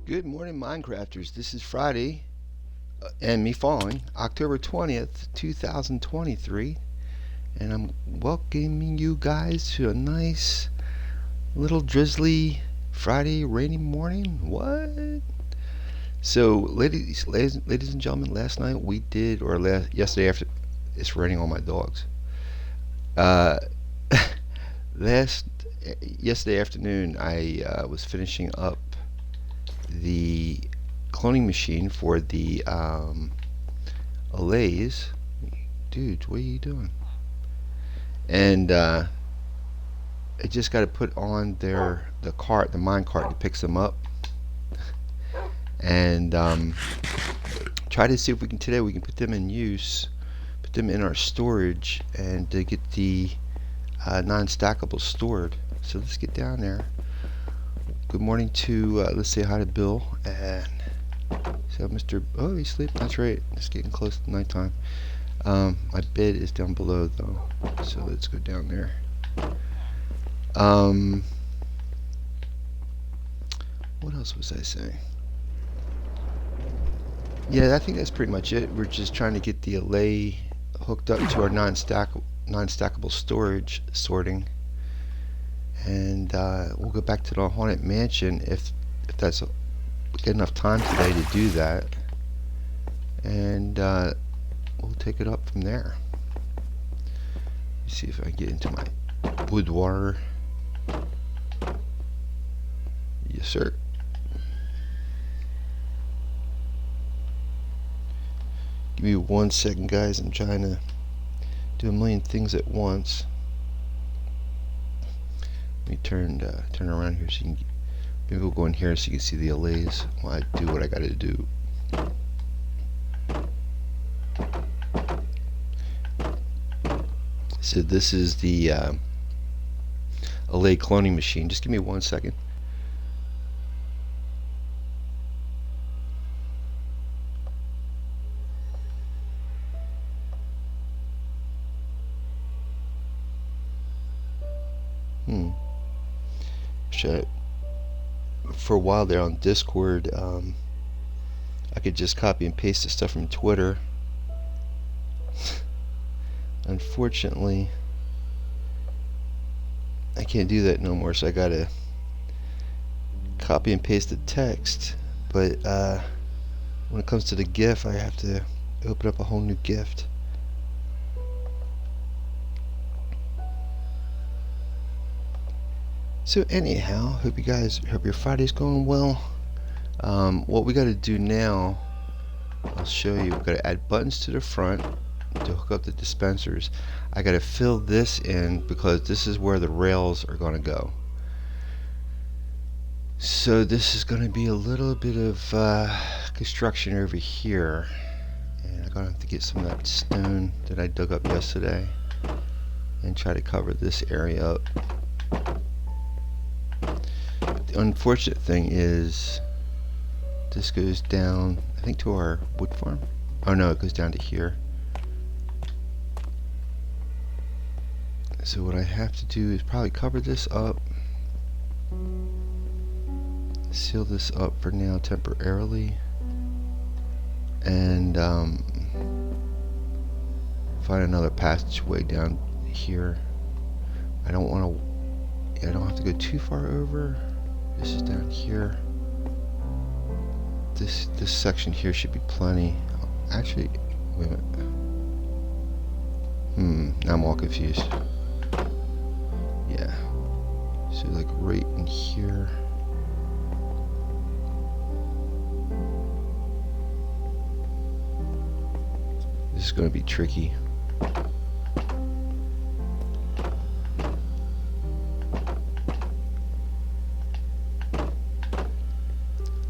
Good morning, Minecrafters. This is Friday, and me following, October 20th, 2023, and I'm welcoming you guys to a nice little drizzly Friday rainy morning. What? So, ladies and gentlemen, last night we did, or yesterday after, it's raining on my dogs. Uh, last Yesterday afternoon, I was finishing up the cloning machine for the Allays. Dude, what are you doing? And I just got to put on the cart, the mine cart that picks them up, and try to see if we can put them in use, put them in our storage, and to get the non-stackable stored. So let's get down there. Good morning to, let's say hi to Bill, and so Mr. Oh, he's sleeping. That's right. It's getting close to nighttime. My bed is down below though, so let's go down there. What else was I saying? Yeah, I think that's pretty much it. We're just trying to get the Allay hooked up to our non-stackable storage sorting. And we'll go back to the haunted mansion if that's get enough time today to do that, and we'll take it up from there. Let me see if I can get into my boudoir. Yes, sir. Give me 1 second, guys. I'm trying to do a million things at once. Let me turn around here so you can. Maybe we'll go in here so you can see the Allays while I do what I gotta do. So this is the Allay Cloning Machine. Just give me 1 second. For a while there on Discord, I could just copy and paste the stuff from Twitter. Unfortunately, I can't do that no more, so I gotta copy and paste the text. But when it comes to the GIF, I have to open up a whole new gift. So anyhow, hope your Friday's going well. What we got to do now, I'll show you. We got to add buttons to the front to hook up the dispensers. I got to fill this in because this is where the rails are going to go. So this is going to be a little bit of construction over here, and I'm going to have to get some of that stone that I dug up yesterday and try to cover this area up. The unfortunate thing is this goes down, I think, to our wood farm. Oh no, it goes down to here. So what I have to do is probably cover this up, seal this up for now temporarily, and find another passageway down here. I don't have to go too far over. This is down here. This section here should be plenty. Actually, wait a minute. Now I'm all confused. Yeah. So like right in here. This is going to be tricky.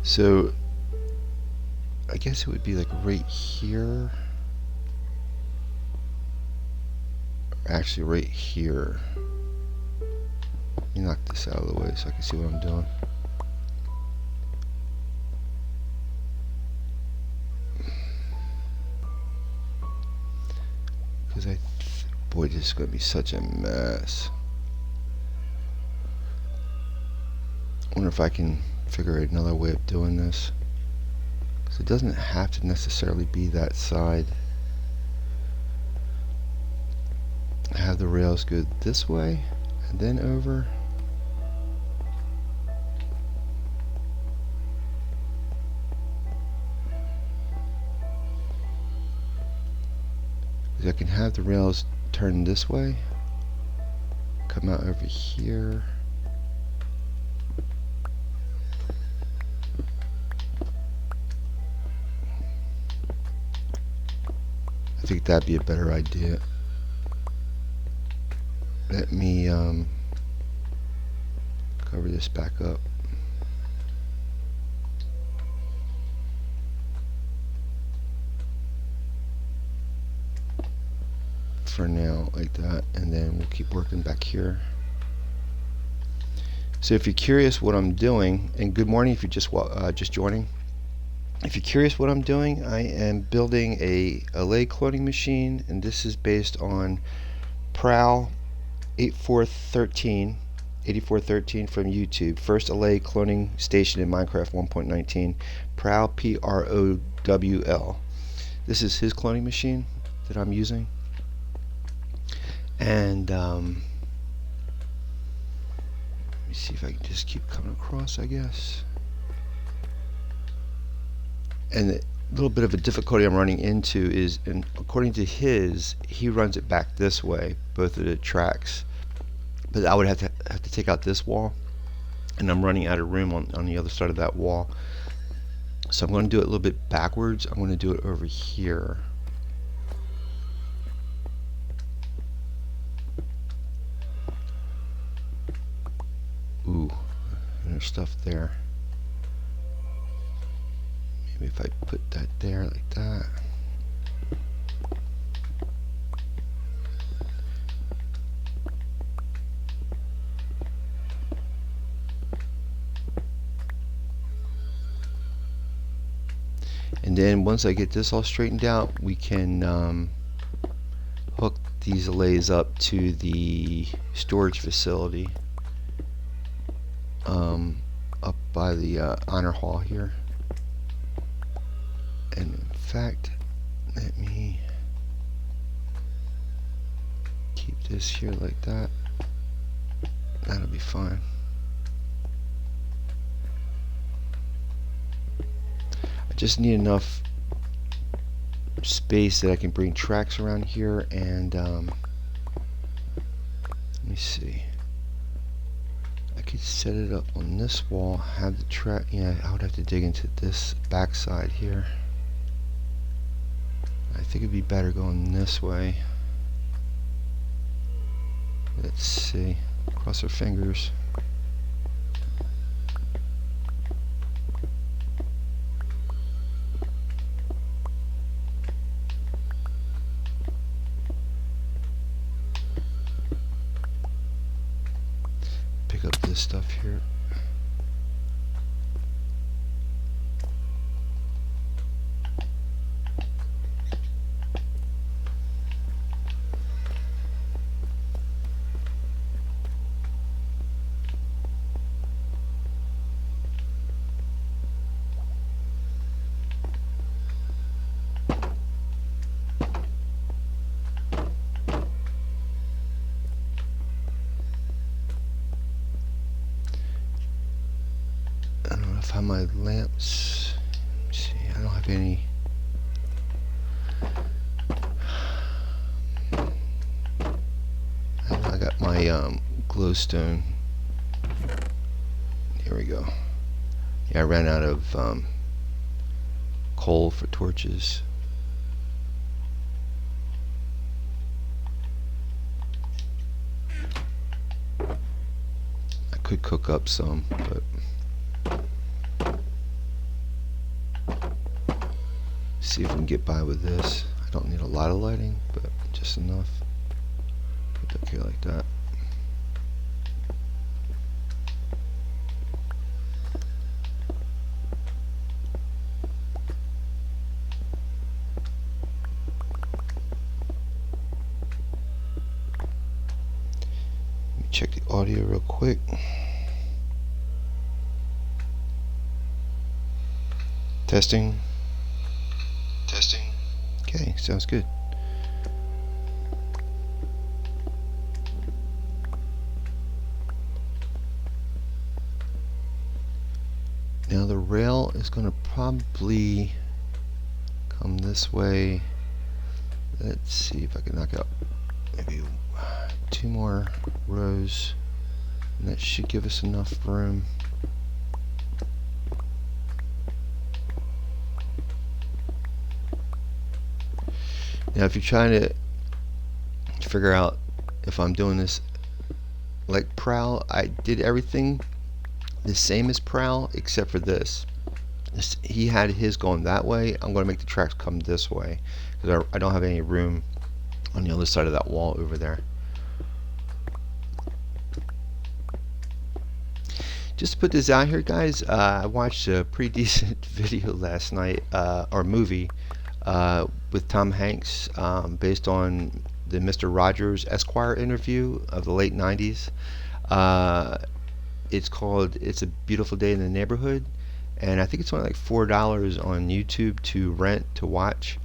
So I guess it would be like right here. Actually right here. Let me knock this out of the way so I can see what I'm doing. Because boy, this is going to be such a mess. I wonder if I can figure out another way of doing this. So it doesn't have to necessarily be that side. Have the rails go this way and then over. I can have the rails turn this way, come out over here. I think that'd be a better idea. Let me cover this back up. For now, like that, and then we'll keep working back here. So if you're curious what I'm doing, and good morning if you're just joining. If you're curious what I'm doing, I am building a Allay cloning machine, and this is based on Prowl 8413 from YouTube. First Allay cloning station in Minecraft 1.19. Prowl, P-R-O-W-L. This is his cloning machine that I'm using. And let me see if I can just keep coming across, I guess. And the little bit of a difficulty I'm running into is, and according to his, he runs it back this way, both of the tracks. But I would have to take out this wall, and I'm running out of room on the other side of that wall. So I'm going to do it a little bit backwards. I'm going to do it over here. Ooh, there's stuff there. Maybe if I put that there like that. And then once I get this all straightened out, we can hook these allays up to the storage facility up by the honor hall here. And in fact, let me keep this here like that. That'll be fine. I just need enough space that I can bring tracks around here, and let me see. I could set it up on this wall, have the track. Yeah, I would have to dig into this backside here. I think it'd be better going this way. Let's see. Cross our fingers. Pick up this stuff here. I don't know if I have my lamps. Let's see, I don't have any. I got my glowstone. Here we go. Yeah, I ran out of coal for torches. I could cook up some, but see if we can get by with this. I don't need a lot of lighting, but just enough. Put that here like that. Let me check the audio real quick. Testing. Testing. Okay, sounds good. Now the rail is going to probably come this way. Let's see if I can knock out maybe 2 more rows, and that should give us enough room. Now if you're trying to figure out if I'm doing this like Prowl, I did everything the same as Prowl except for this. He had his going that way. I'm going to make the tracks come this way because I don't have any room on the other side of that wall over there. Just to put this out here, guys, I watched a pretty decent video last night, or movie, with Tom Hanks, based on the Mr. Rogers Esquire interview of the late 90s. It's called It's a Beautiful Day in the Neighborhood, and I think it's only like $4 on YouTube to rent, to watch.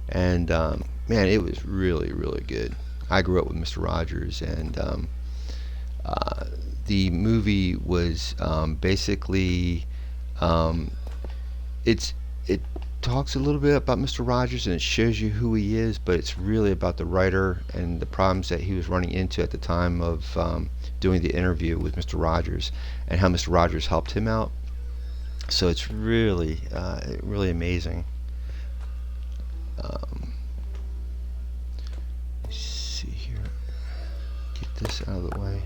And man, it was really, really good. I grew up with Mr. Rogers, and the movie was basically it talks a little bit about Mr. Rogers and it shows you who he is, but it's really about the writer and the problems that he was running into at the time of doing the interview with Mr. Rogers and how Mr. Rogers helped him out. So it's really really amazing. Let's see here. Get this out of the way.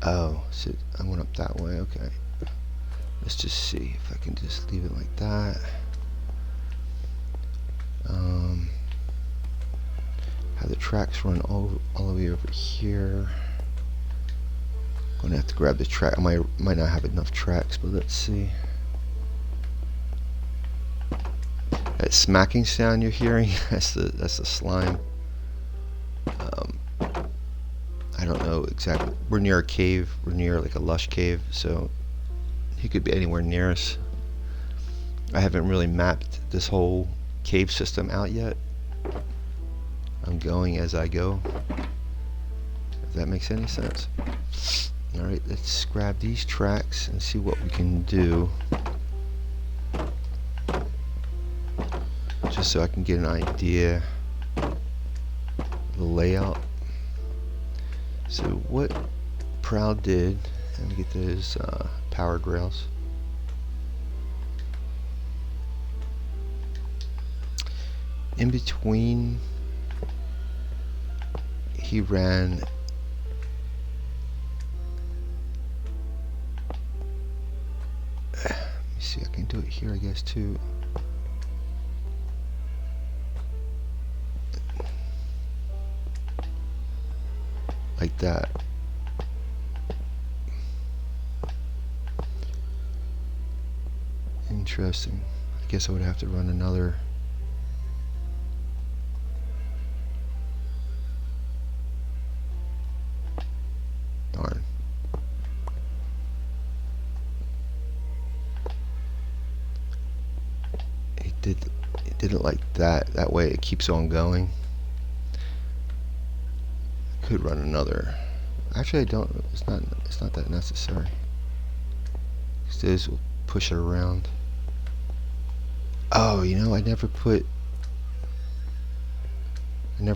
Oh, so I went up that way. Okay. Let's just see if I can just leave it like that. Have the tracks run all the way over here. Gonna have to grab the track. I might not have enough tracks, but let's see. That smacking sound you're hearing, that's the slime. I don't know exactly. We're near a cave. We're near like a lush cave, so he could be anywhere near us. I haven't really mapped this whole cave system out yet. I'm going as I go, if that makes any sense. Alright, let's grab these tracks and see what we can do, just so I can get an idea of the layout. So what Prowl did, let me get those powered rails. In between, he ran let me see, I can do it here I guess too. Like that. Interesting. I guess I would have to run another. Darn. It did it like that. That way it keeps on going. Could run another. Actually, I don't. It's not that necessary. This will push it around. Oh, you know, I never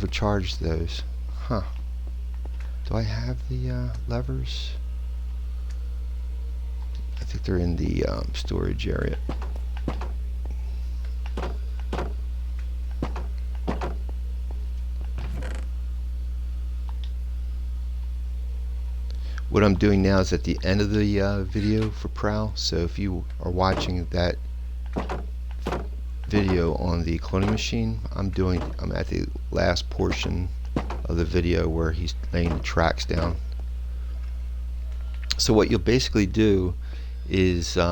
charged those. Huh. Do I have the levers? I think they're in the storage area. What I'm doing now is at the end of the video for Prowl, so if you are watching that video on the cloning machine, I'm at the last portion of the video where he's laying the tracks down. So what you'll basically do is you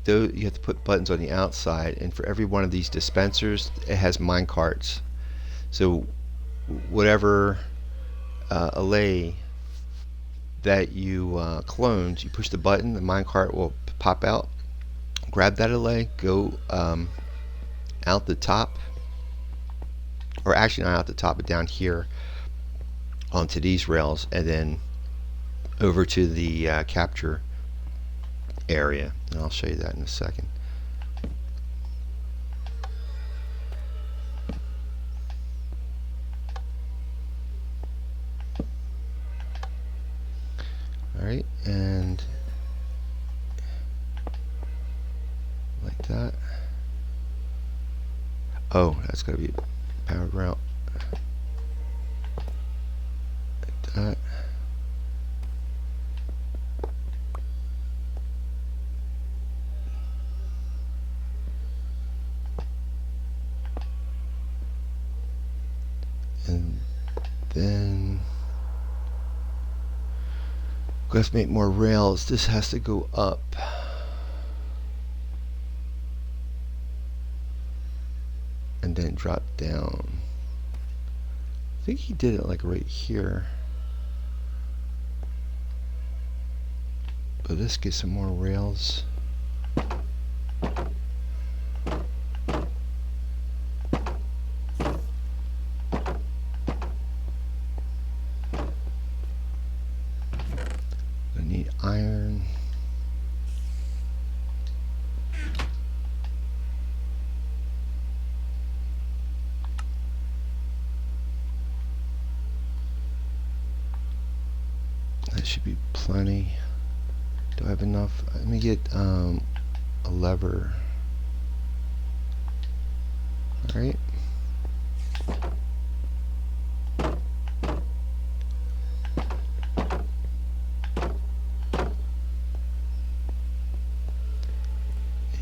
have to put buttons on the outside, and for every one of these dispensers it has mine carts. So whatever Allay that you cloned, you push the button, the minecart will pop out, grab that Allay, go out the top, or actually not out the top, but down here onto these rails, and then over to the capture area, and I'll show you that in a second. Alright, and like that. Oh, that's gotta be a powered route. Like that. And then let's make more rails. This has to go up. And then drop down. I think he did it like right here. But let's get some more rails. I need iron. That should be plenty. Do I have enough? Let me get a lever. Alright.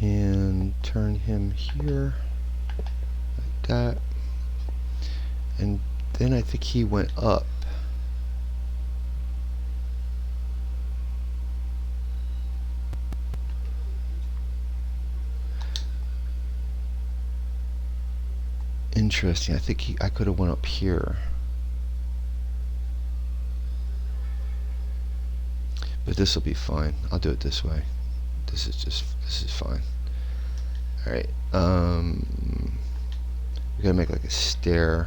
And turn him here like that. And then I think he went up. Interesting. I think I could have went up here. But this will be fine. I'll do it this way. This is fine. Alright. We gotta make like a step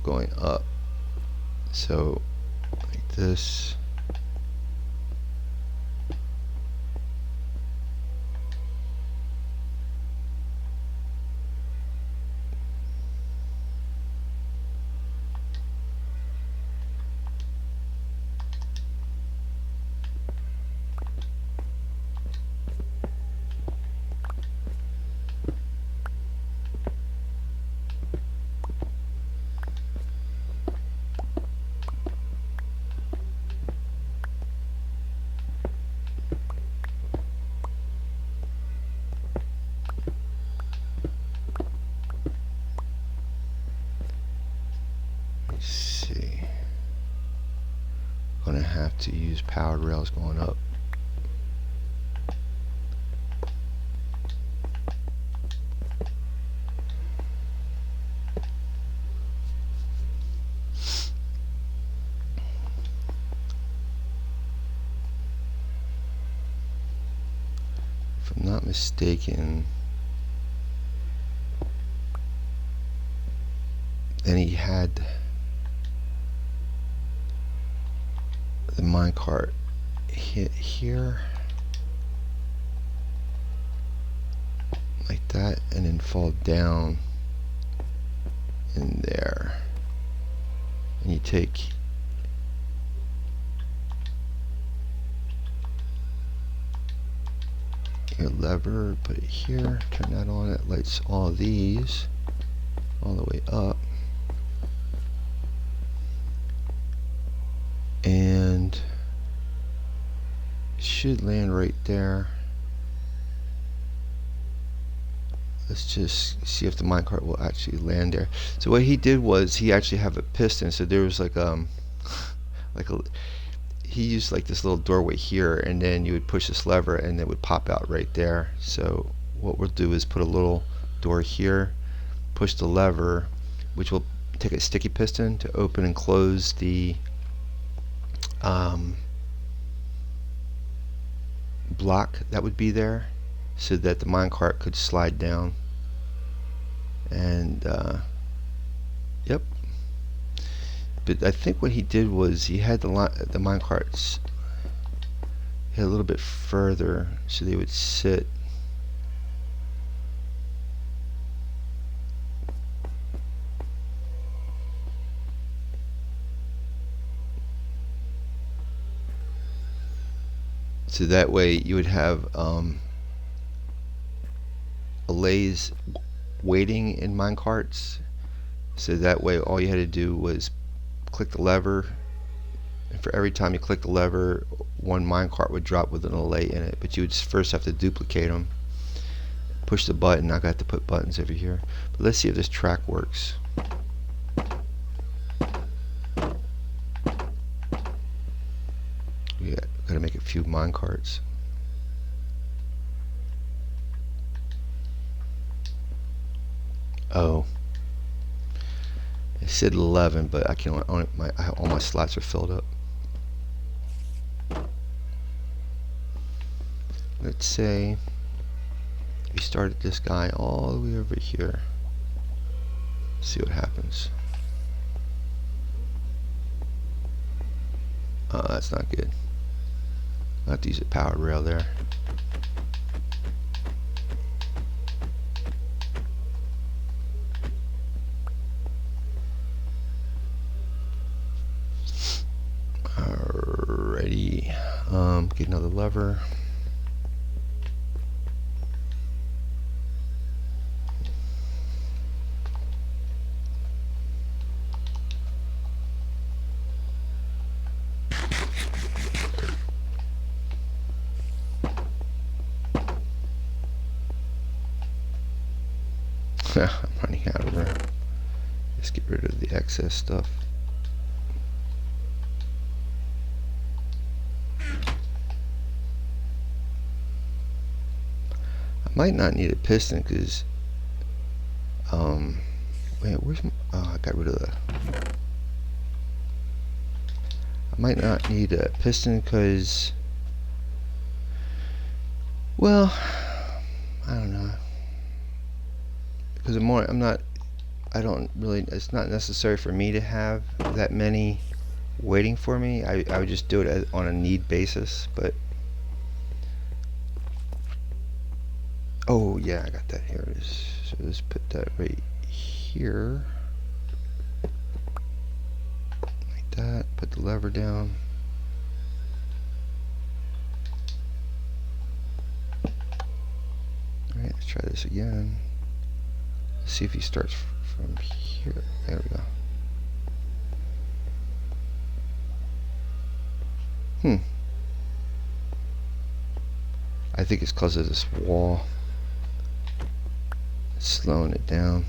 going up. So like this. See, I'm gonna have to use powered rails going up. If I'm not mistaken, then he had the minecart hit here like that, and then fall down in there, and you take your lever, put it here, turn that on, it lights all of these all the way up, and should land right there. Let's just see if the minecart will actually land there. So what he did was he actually have a piston, so there was like he used like this little doorway here, and then you would push this lever and it would pop out right there. So what we'll do is put a little door here, push the lever, which will take a sticky piston to open and close the block that would be there so that the minecart could slide down. And yep. But I think what he did was he had the minecarts hit a little bit further so they would sit. So that way you would have Allays waiting in minecarts. So that way all you had to do was click the lever, and for every time you click the lever, one minecart would drop with an Allay in it. But you would first have to duplicate them, push the button. I got to put buttons over here. But let's see if this track works. Yeah, gotta make a few minecarts. Oh, it said 11, but I can only all my slots are filled up. Let's say we started this guy all the way over here. See what happens. That's not good. I have to use a powered rail there. Alrighty. Get another lever. I'm running out of room. Let's get rid of the excess stuff. I might not need a piston because wait, where's my, oh, I got rid of the, I might not need a piston because, well, I don't know, because I don't really, it's not necessary for me to have that many waiting for me. I would just do it on a need basis. But oh yeah, I got that. Here it is. So let's put that right here, like that. Put the lever down. Alright, let's try this again. Let's see if he starts from here. There we go. I think it's because of this wall. It's slowing it down.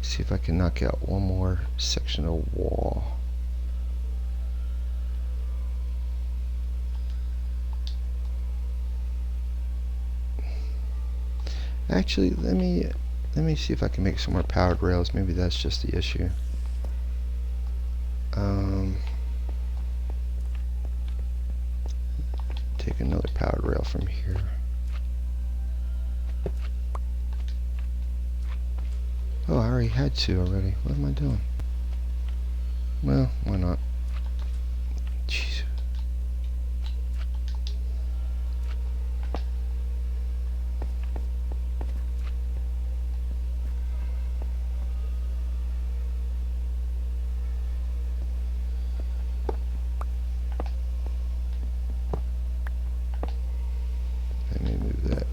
See if I can knock out one more section of wall. Actually, let me see if I can make some more powered rails. Maybe that's just the issue. Take another powered rail from here. Oh, I already had two already. What am I doing? Well, why not? Jeez. Let me move that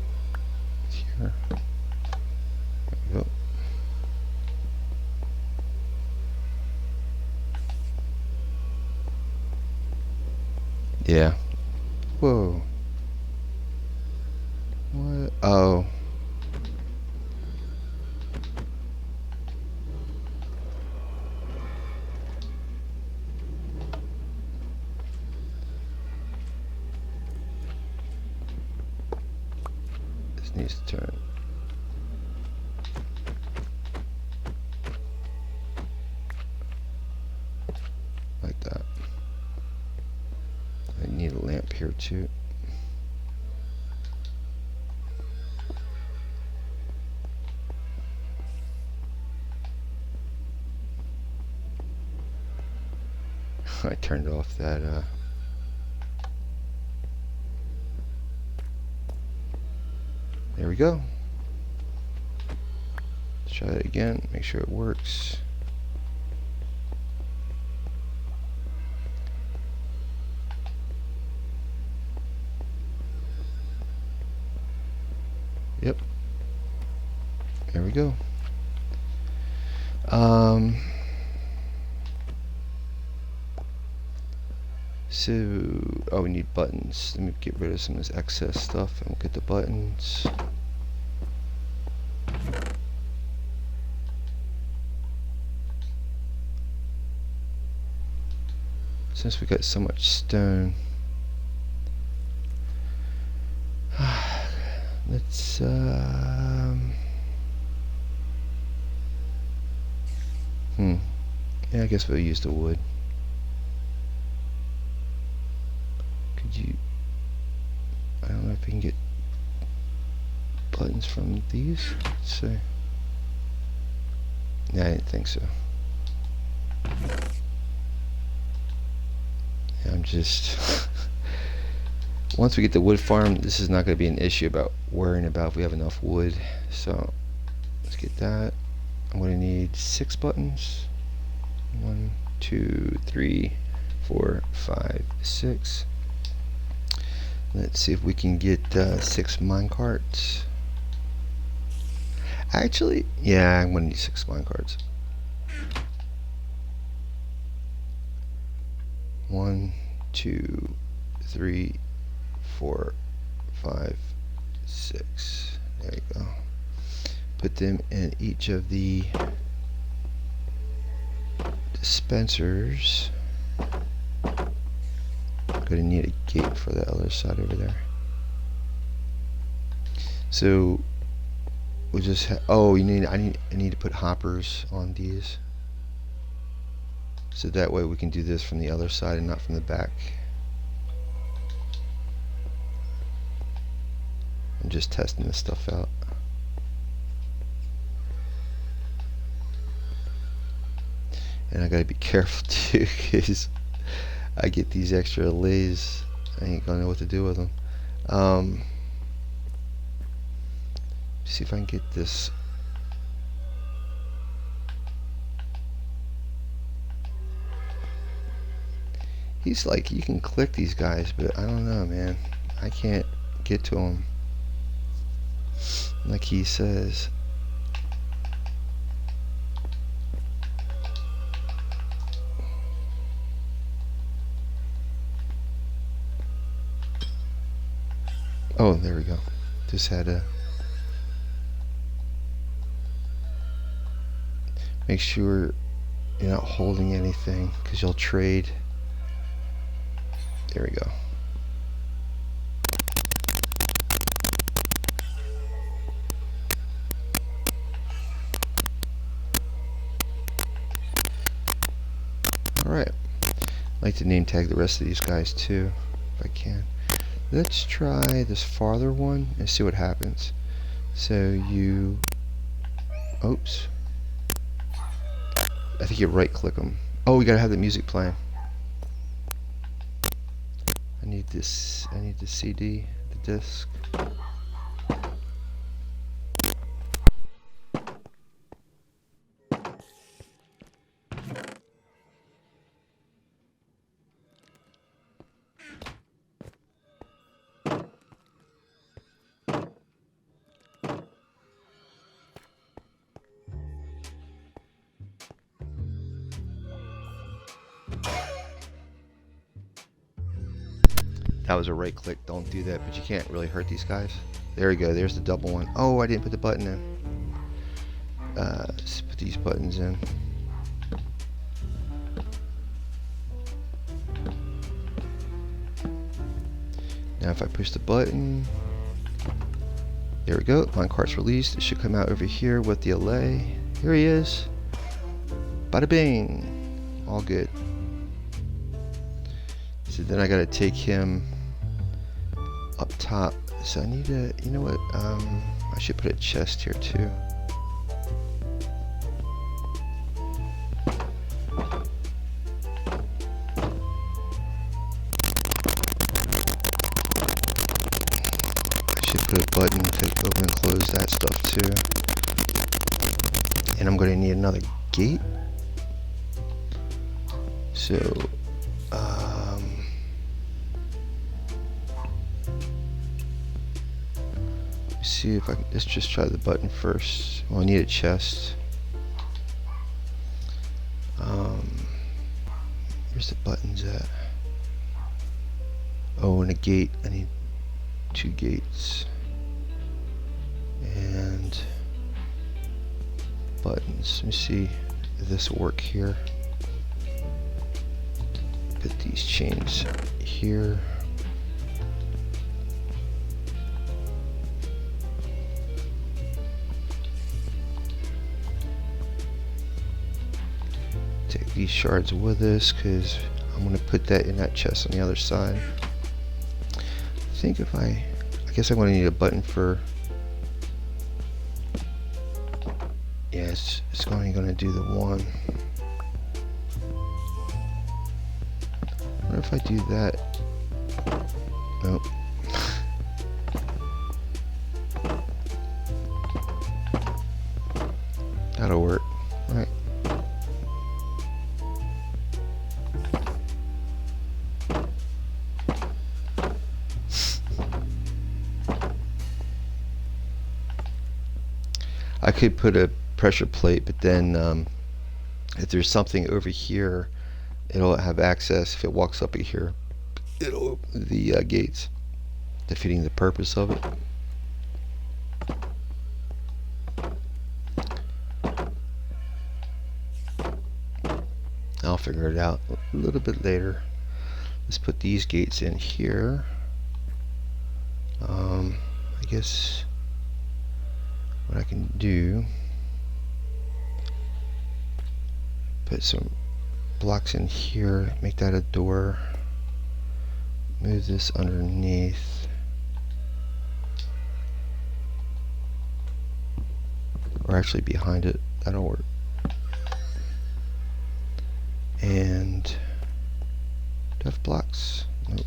here. There we go. Yeah. Whoa. What? Oh. This needs to turn. like that. I need a lamp here too. I turned off that there we go. Let's try it again, make sure it works. Yep. There we go. So, oh, we need buttons. Let me get rid of some of this excess stuff and we'll get the buttons. Since we got so much stone, let's yeah, I guess we'll use the wood. Could you, I don't know if we can get buttons from these. Let's see. No, I didn't think so. Yeah, I'm just once we get the wood farm, this is not going to be an issue about worrying about if we have enough wood. So let's get that. I'm going to need 6 buttons. 1, 2, 3, 4, 5, 6. Let's see if we can get 6 mine carts. Actually, yeah, I'm going to need 6 mine carts. 1, 2, 3, 4, 5, 6. There you go. Put them in each of the dispensers. Gonna need a gate for the other side over there. So we'll just oh, I need to put hoppers on these, so that way we can do this from the other side and not from the back. I'm just testing this stuff out. And I gotta be careful too, because I get these extra allays, I ain't gonna know what to do with them. See if I can get this. He's like, you can click these guys, but I don't know, man. I can't get to them like he says. Oh, there we go. Just had to make sure you're not holding anything, because you'll trade. There we go. Alright. I'd like to name tag the rest of these guys too, if I can. Let's try this farther one and see what happens. So you, oops, I think you right click them. Oh, we gotta have the music playing. I need this, I need the CD, the disc. That was a right click, don't do that, but you can't really hurt these guys. There we go, there's the double one. Oh, I didn't put the button in. Let's put these buttons in. Now if I push the button, there we go, minecart's released. It should come out over here with the Allay. Here he is. Bada bing. All good. So then I gotta take him up top. So I need to, you know what, I should put a chest here too. I should put a button to open and close that stuff too. And I'm gonna need another gate. So, see if I can, let's just try the button first. Well, I need a chest. Where's the buttons at? Oh, and a gate. I need 2 gates. And buttons. Let me see if this will work here. Put these chains here. Take these shards with us because I'm going to put that in that chest on the other side. I think if I guess I'm going to need a button for, yeah, it's only going to do the one. What if I do that? Nope. That'll work. All right. I could put a pressure plate, but then if there's something over here, it'll have access. If it walks up here, it'll open the gates, defeating the purpose of it. I'll figure it out a little bit later. Let's put these gates in here. I guess what I can do, put some blocks in here, make that a door, move this underneath, or actually behind it, that'll work. And do I have blocks? Nope.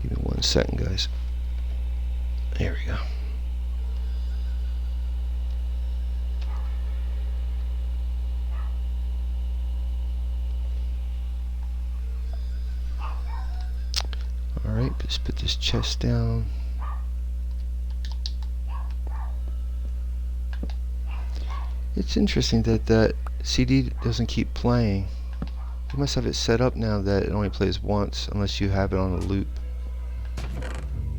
Give me 1 second, guys. There we go. Alright, let's put this chest down. It's interesting that that CD doesn't keep playing. You must have it set up now that it only plays once unless you have it on a loop.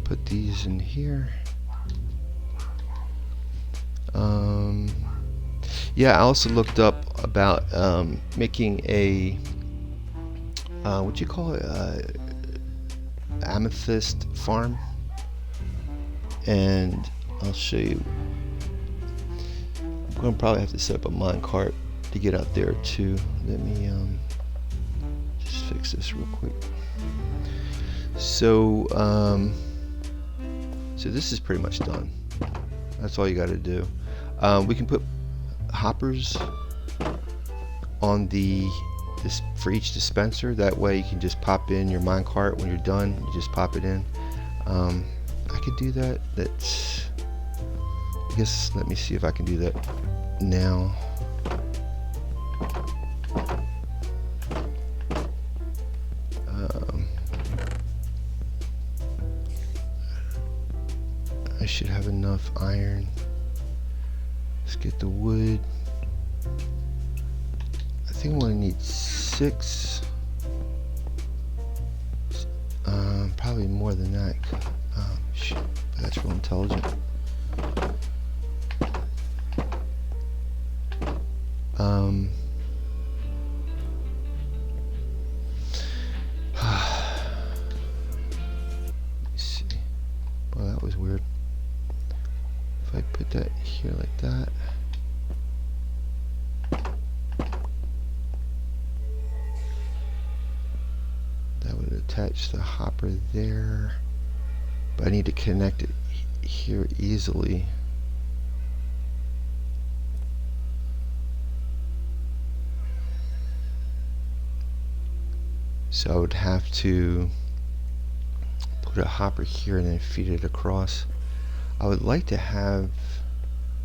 Put these in here. Yeah, I also looked up about making a what you call it, amethyst farm, and I'll show you. I'm gonna probably have to set up a minecart to get out there too. Let me just fix this real quick. So so this is pretty much done. That's all you got to do. We can put hoppers on this for each dispenser. That way you can just pop in your minecart when you're done. You just pop it in. I could do that. That's, I guess, let me see if I can do that now. I should have enough iron. Let's get the wood. think I'm gonna need 6. Probably more than that. Shit, that's real intelligent. Let's see. Well, that was weird. If I put that here like that. That would attach the hopper there. But I need to connect it here easily. So I would have to put a hopper here and then feed it across. I would like to have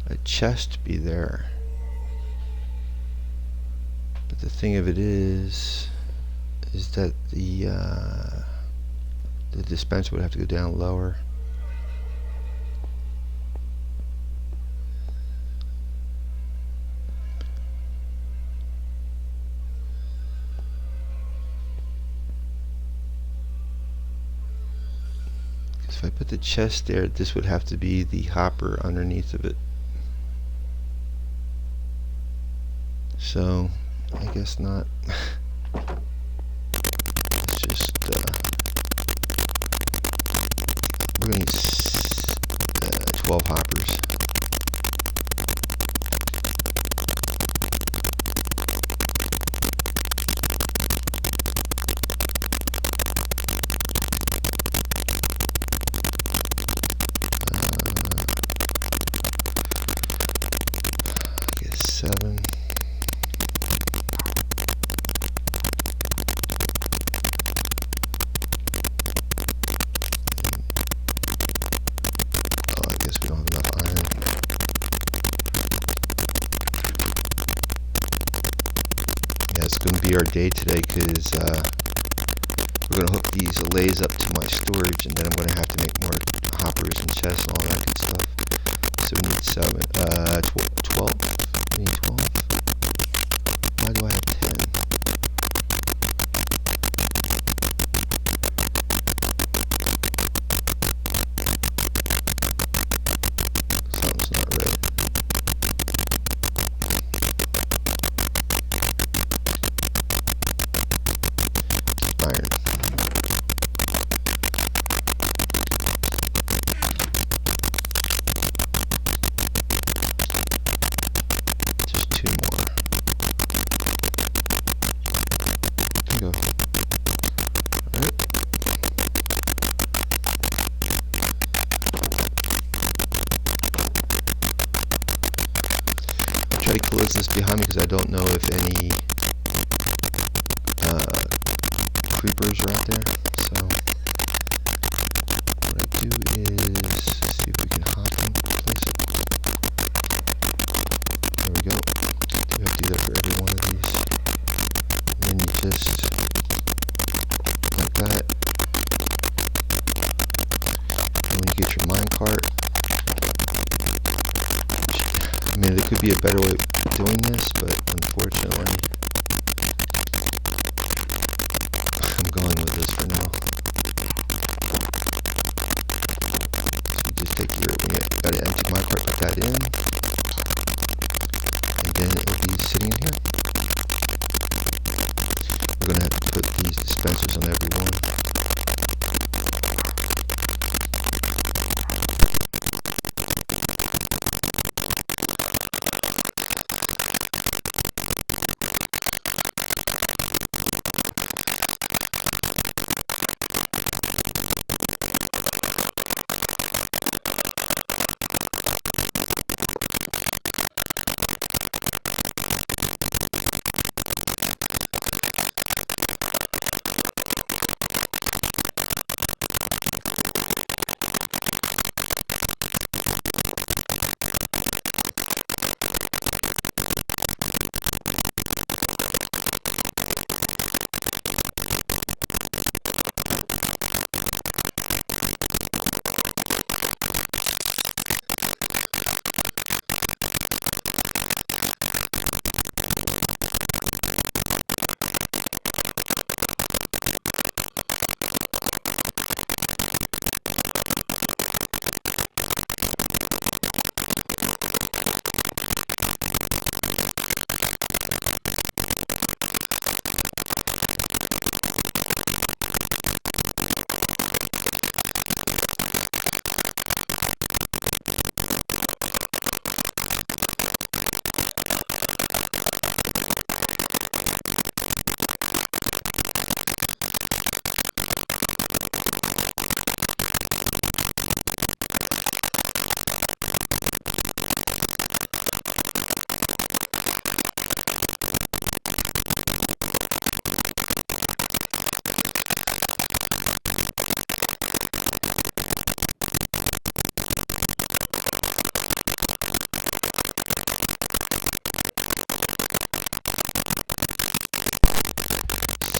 a chest be there. But the thing of it is that the dispenser would have to go down lower. If I put the chest there, this would have to be the hopper underneath of it. So, I guess not. It's just, we're going to use 12 hoppers. I guess 7. It's going to be our day today because we're going to hook these allays up to my storage, and then I'm going to have to make more hoppers and chests and all that good stuff. So we need 12. We need 12. Why do I have 10? Something's not right. Iron. Just 2 more. There you go. Alright. I'll try to close this behind me because I don't know if any creepers are out there. So what I do is see if we can hop in, place it. There we go. You have to do that for every one of these. And then you just like that. And when you get your minecart, I mean, there could be a better way of doing this, but unfortunately I'm going with this for now. So you just take your, when you got to empty my cart, put that in, and then it will be sitting in here. We're going to have to put these dispensers on every one.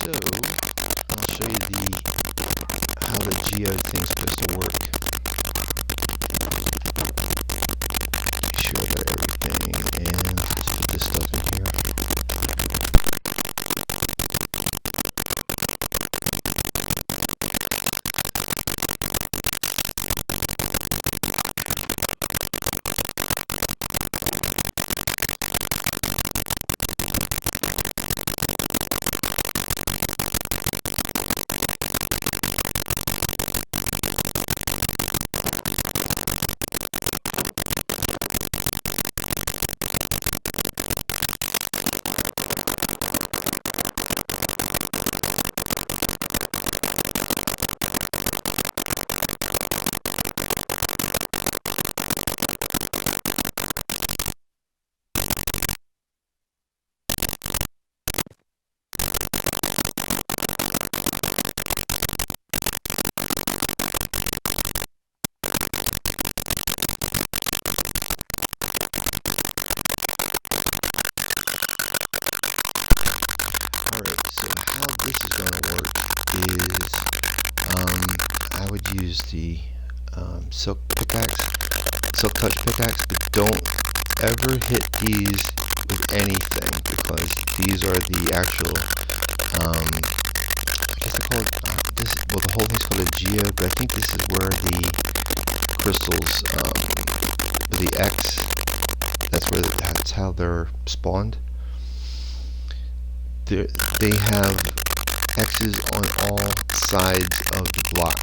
So I'll show you how the geode thing's supposed to work. Make sure I got everything, and let's put this stuff in here. Alright, so how this is going to work is I would use the silk touch pickaxe, but don't ever hit these with anything, because these are the actual I guess they call it the whole thing's called a geode, but I think this is where the crystals the X, that's how they're spawned. They have X's on all sides of the block.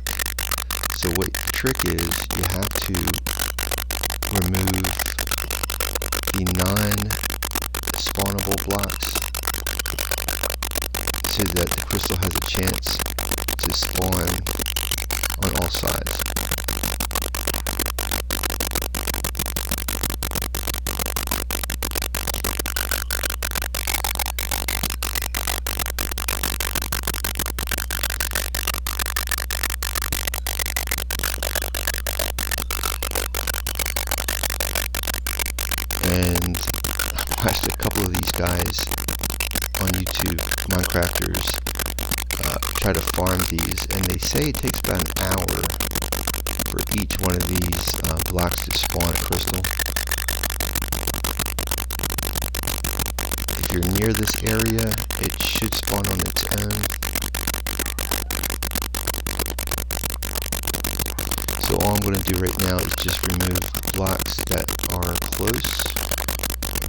So what the trick is, you have to remove the non-spawnable blocks so that the crystal has a chance to spawn on all sides. And I've watched a couple of these guys on YouTube, Minecrafters, try to farm these, and they say it takes about an hour for each one of these blocks to spawn a crystal. If you're near this area, it should spawn on its own. So all I'm going to do right now is just remove blocks that are close,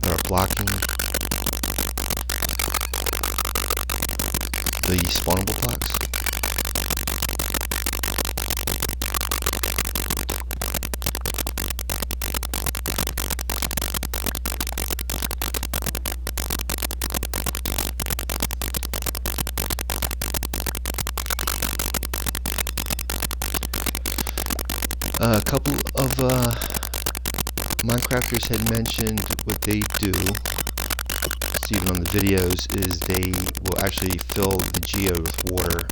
that are blocking the spawnable blocks. A couple of Minecrafters had mentioned what they do, even on the videos, is they will actually fill the geode with water,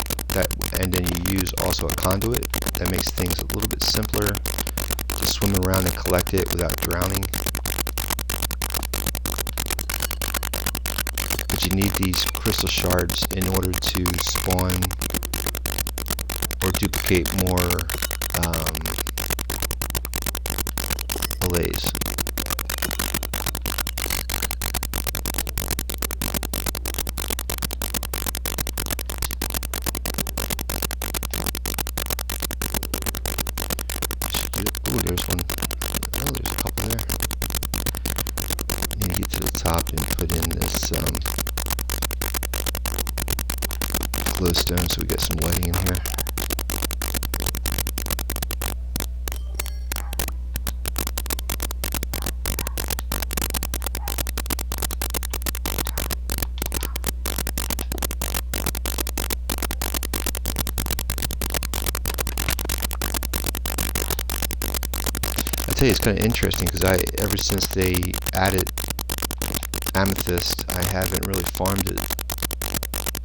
and then you use also a conduit. That makes things a little bit simpler to swim around and collect it without drowning. But you need these crystal shards in order to spawn or duplicate more allays. Ooh, there's one. Oh, there's a couple there. Need to get to the top and put in this glowstone so we get some lighting in here. I tell you, it's kind of interesting because ever since they added amethyst, I haven't really farmed it.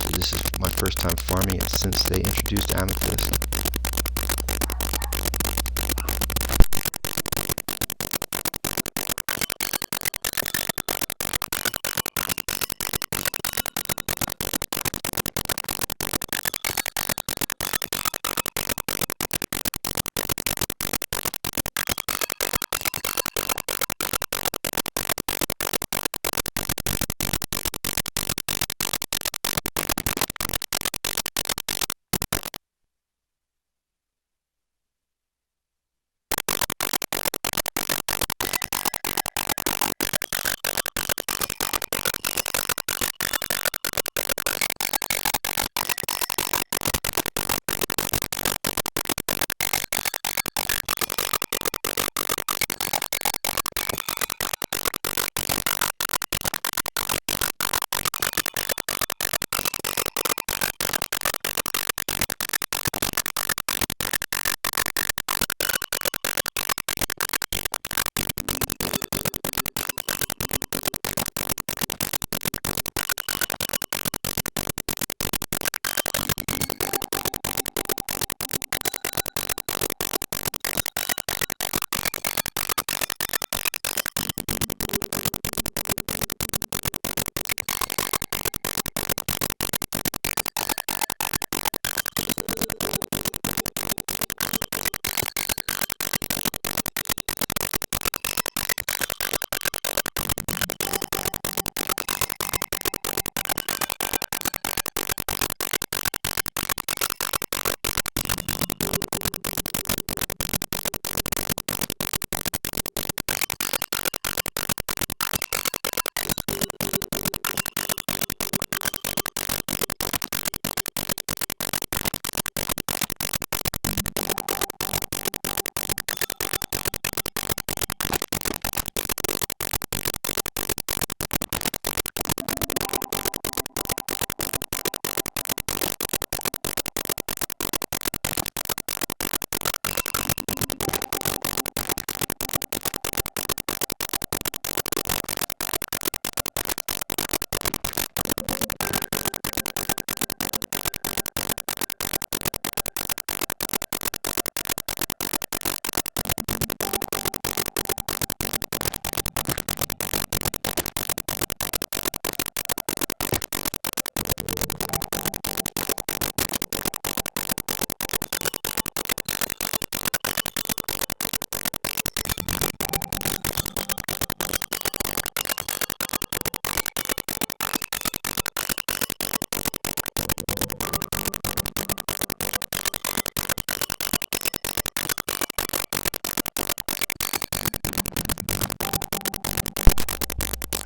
So this is my first time farming it since they introduced amethyst.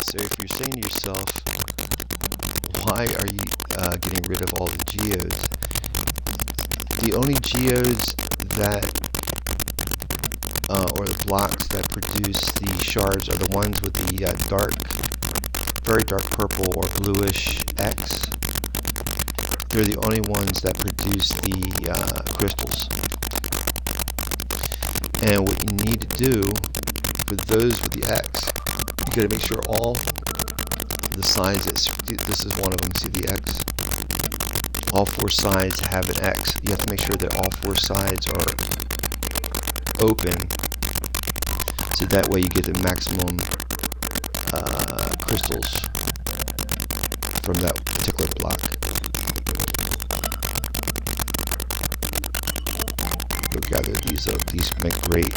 So if you're saying to yourself, why are you getting rid of all the geodes? The only geodes that, or the blocks that produce the shards are the ones with the very dark purple or bluish X. They're the only ones that produce the crystals. And what you need to do for those with the X, you got to make sure all the sides, this is one of them, see the X? All four sides have an X. You have to make sure that all four sides are open, so that way you get the maximum crystals from that particular block. Go gather these up. These make great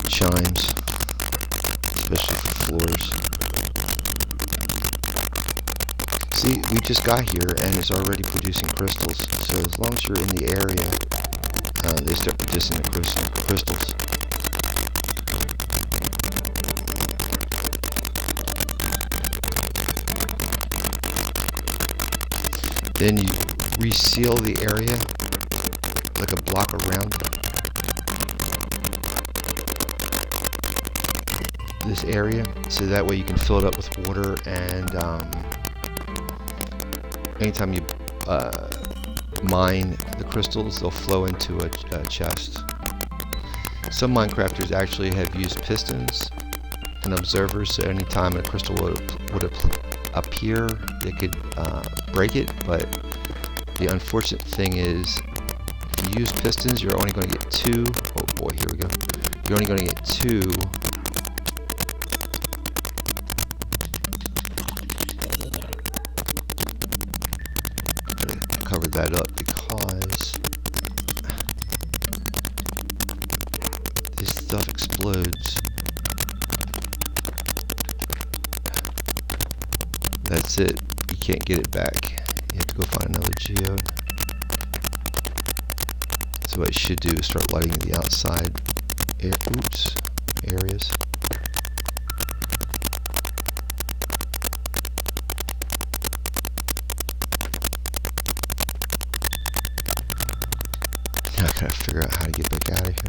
chimes, especially for floors. See, we just got here and it's already producing crystals. So as long as you're in the area, they start producing the crystals. Then you reseal the area like a block around this area, so that way you can fill it up with water, and anytime you mine the crystals, they'll flow into a chest. Some Minecrafters actually have used pistons and observers, so anytime a crystal would appear, they could break it. But the unfortunate thing is, if you use pistons, you're only going to get two. Oh boy, here we go. You're only going to get two. Cover that up because this stuff explodes. That's it. You can't get it back. You have to go find another geode. So what it should do is start lighting the outside areas. I gotta figure out how to get back out of here.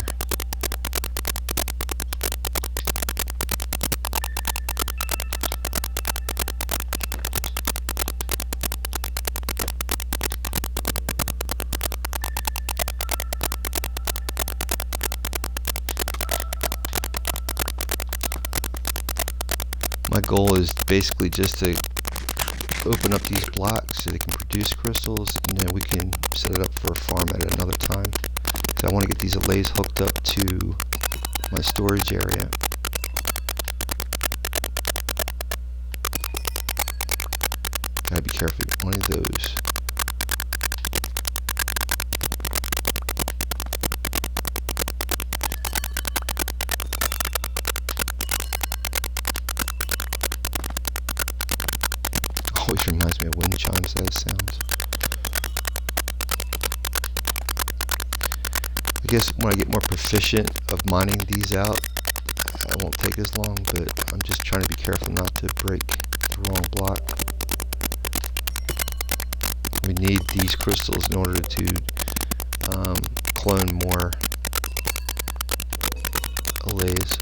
My goal is basically just to open up these blocks so they can produce crystals, and then we can set it up for a farm at another time. So I want to get these allays hooked up to my storage area. Gotta be careful with one of those. Always reminds me of wind chimes, those sounds. I guess when I get more proficient of mining these out, it won't take as long, but I'm just trying to be careful not to break the wrong block. We need these crystals in order to clone more allays.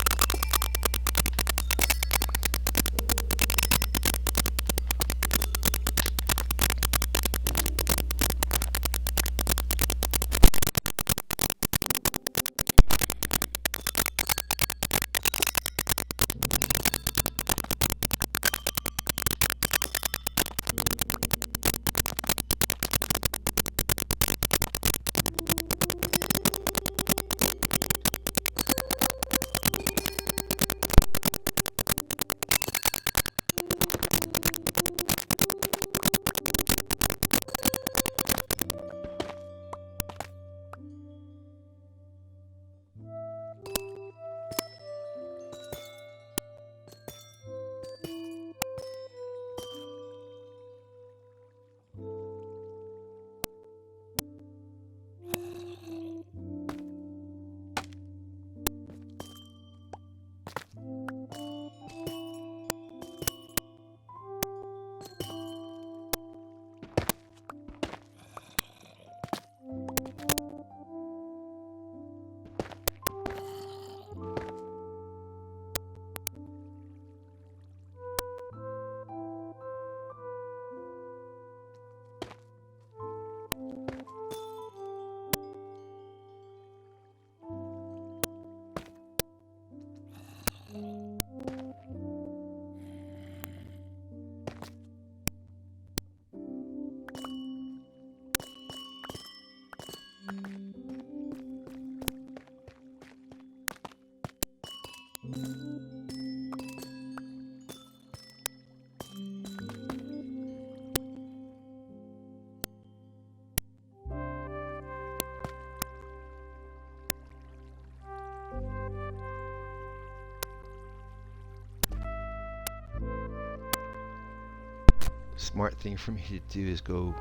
smart thing for me to do is go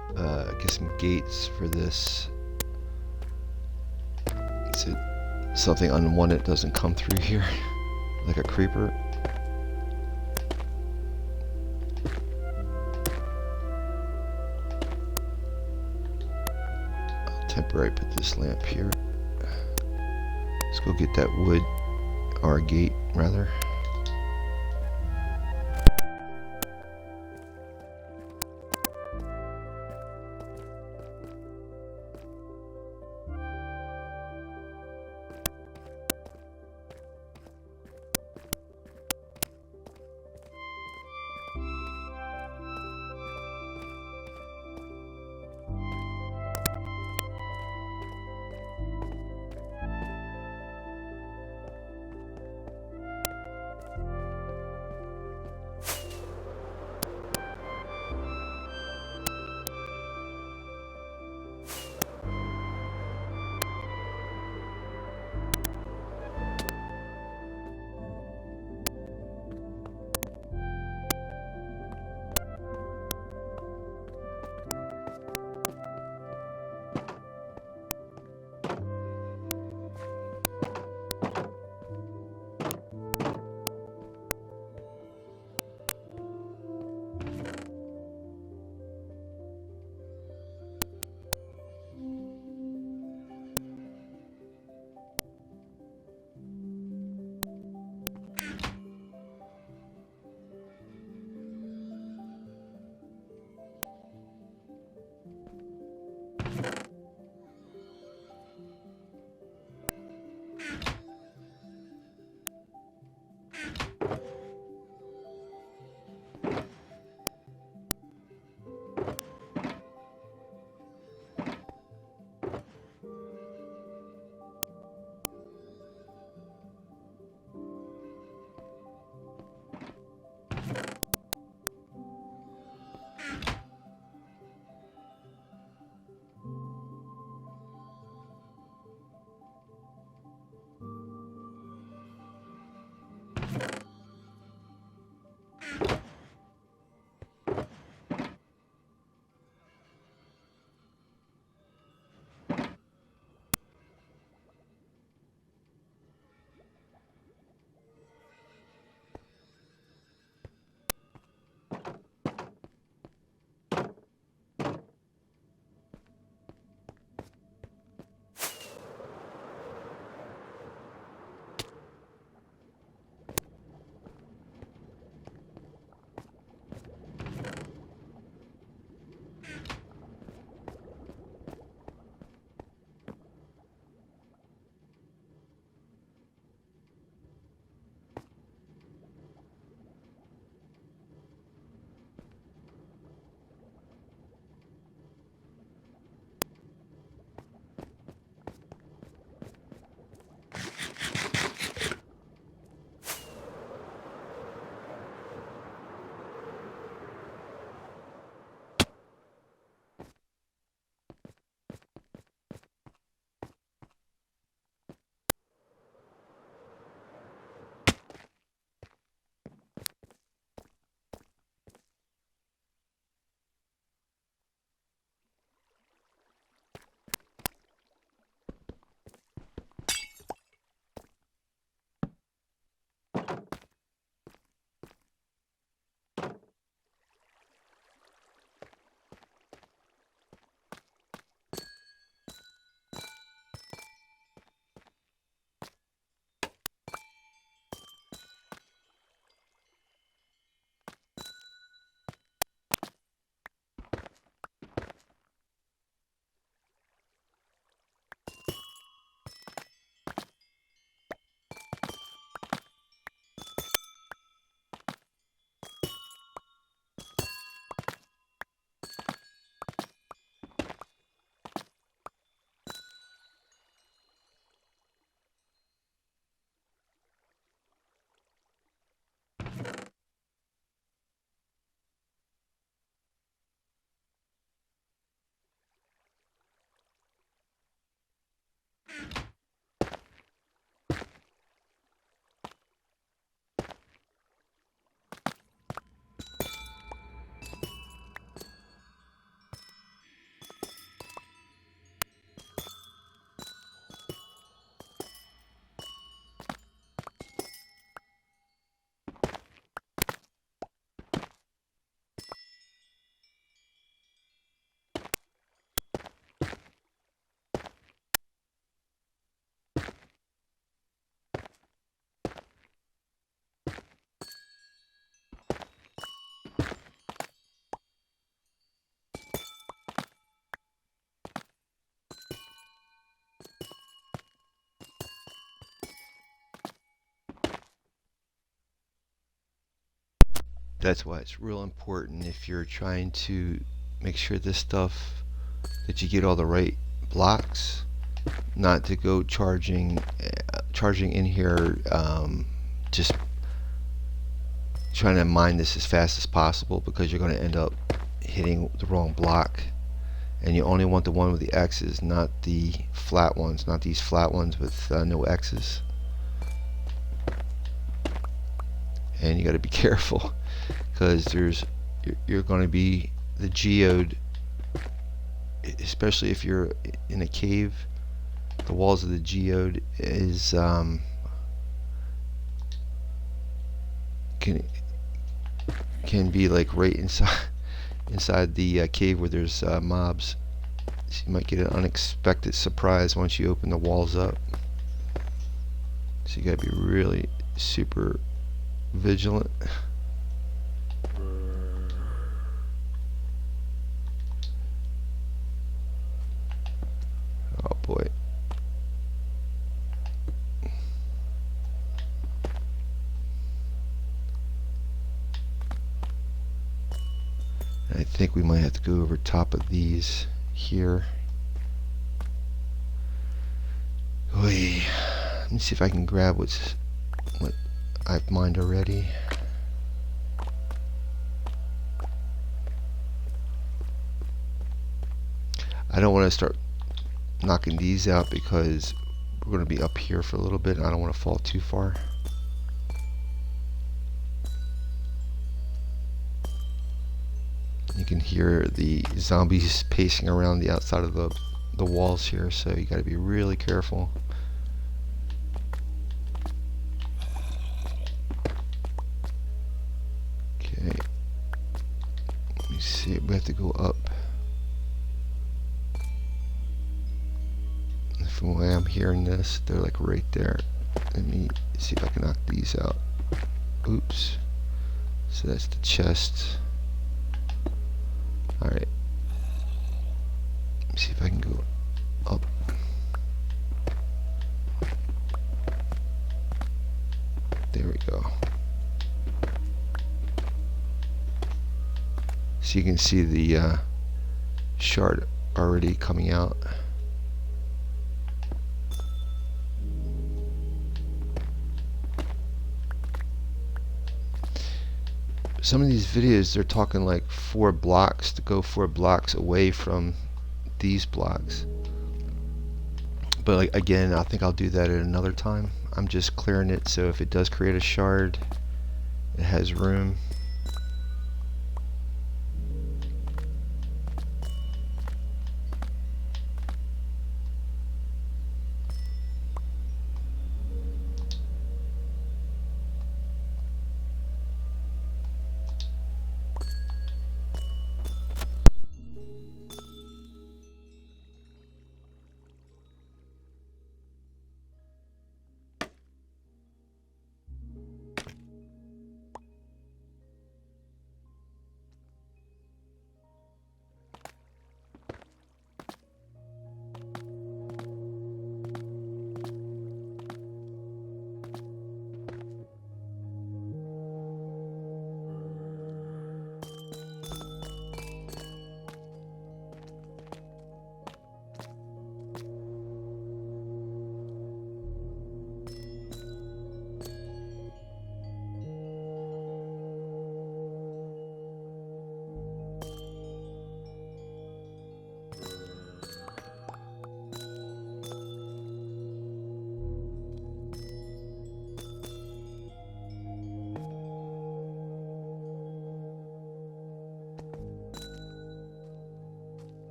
get some gates for this, so something unwanted doesn't come through here, like a creeper. I'll temporarily put this lamp here. Let's go get that wood, or gate rather. That's why it's real important if you're trying to make sure this stuff, that you get all the right blocks, not to go charging in here, just trying to mine this as fast as possible, because you're going to end up hitting the wrong block. And you only want the one with the X's, not the flat ones, not these flat ones with no X's. And you got to be careful, because you're going to be the geode, especially if you're in a cave. The walls of the geode is can be like right inside the cave where there's mobs. So you might get an unexpected surprise once you open the walls up. So you gotta be really super vigilant. Oh boy. I think we might have to go over top of these here. Oy. Let me see if I can grab what I've mined already. I don't want to start knocking these out because we're going to be up here for a little bit and I don't want to fall too far. You can hear the zombies pacing around the outside of the walls here, so you got to be really careful. Okay, let me see. We have to go up. From the way I'm hearing this, they're like right there. Let me see if I can knock these out. Oops. So that's the chest. Alright. Let me see if I can go up. There we go. So you can see the shard already coming out. Some of these videos, they're talking like 4 blocks to go 4 blocks away from these blocks. But like, again, I think I'll do that at another time. I'm just clearing it so if it does create a shard, it has room.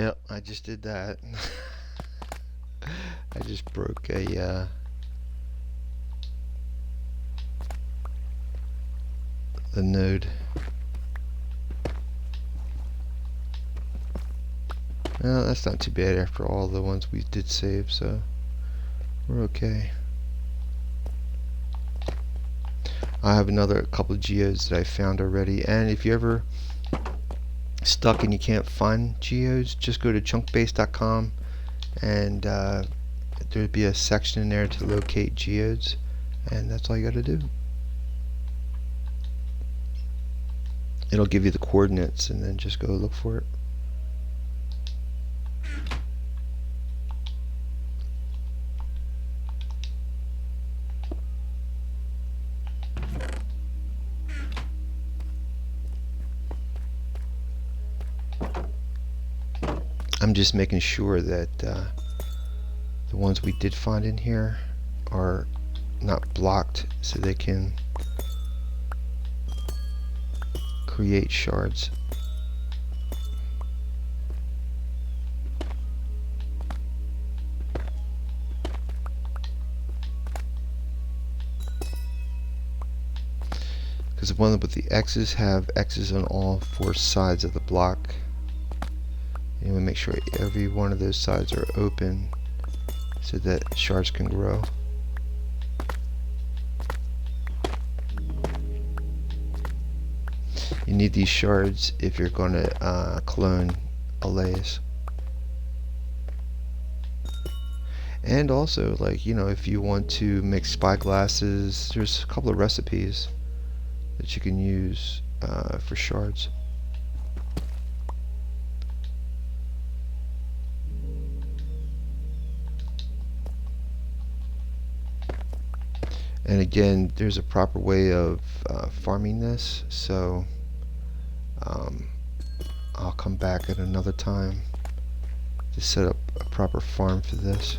Yep, I just did that. I just broke the node. Well, that's not too bad after all the ones we did save, so we're okay. I have another couple of geodes that I found already, and if you ever stuck and you can't find geodes, just go to chunkbase.com and there'd be a section in there to locate geodes, and that's all you gotta do. It'll give you the coordinates and then just go look for it. I'm just making sure that the ones we did find in here are not blocked so they can create shards. Because the one with the X's have X's on all four sides of the block. And we make sure every one of those sides are open so that shards can grow. You need these shards if you're going to clone allays. And also, like, you know, if you want to make spyglasses, there's a couple of recipes that you can use for shards. And again, there's a proper way of farming this, so I'll come back at another time to set up a proper farm for this.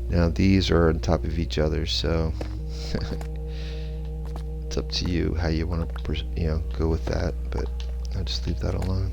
Now these are on top of each other, so it's up to you how you want to, go with that. But I'll just leave that alone.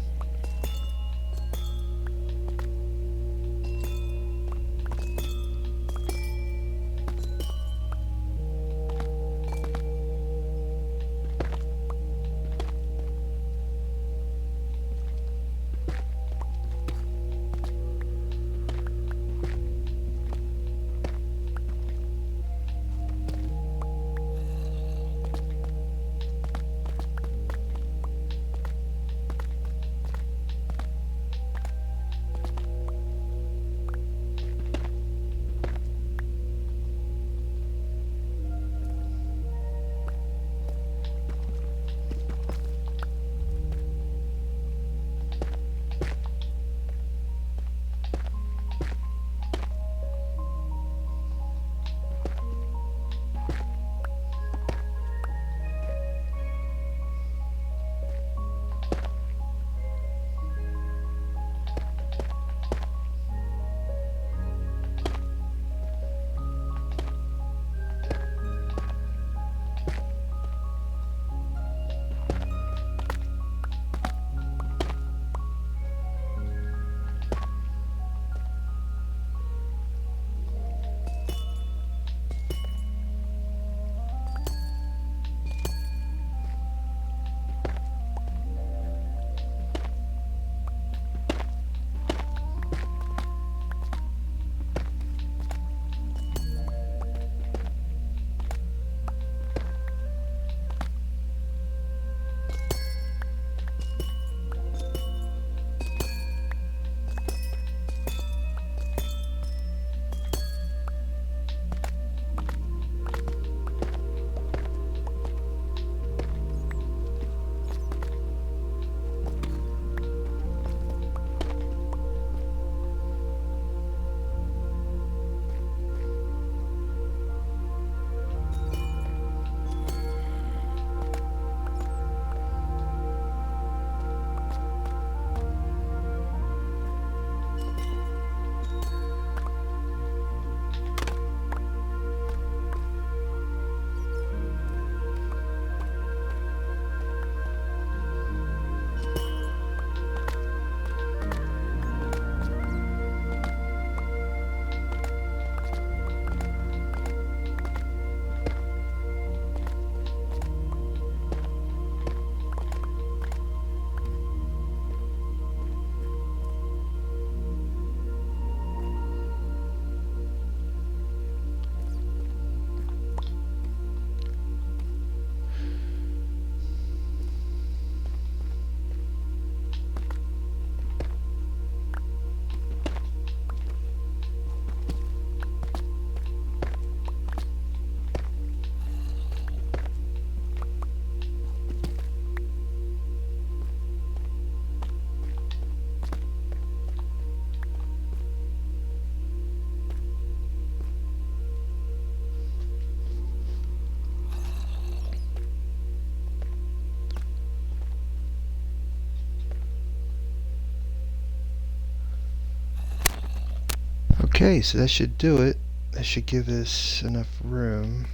Okay, so that should do it. That should give us enough room.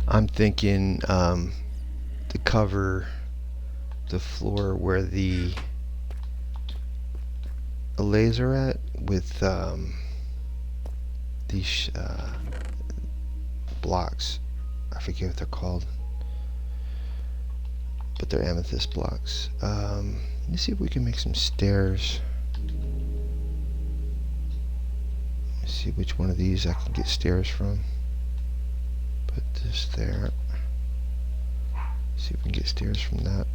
I'm thinking to cover the floor where the allays are at with these blocks. I forget what they're called, but they're amethyst blocks. Let's see if we can make some stairs. Let's see which one of these I can get stairs from. Put this there. See if we can get stairs from that.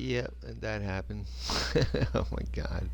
Yep, and that happened. Oh my god.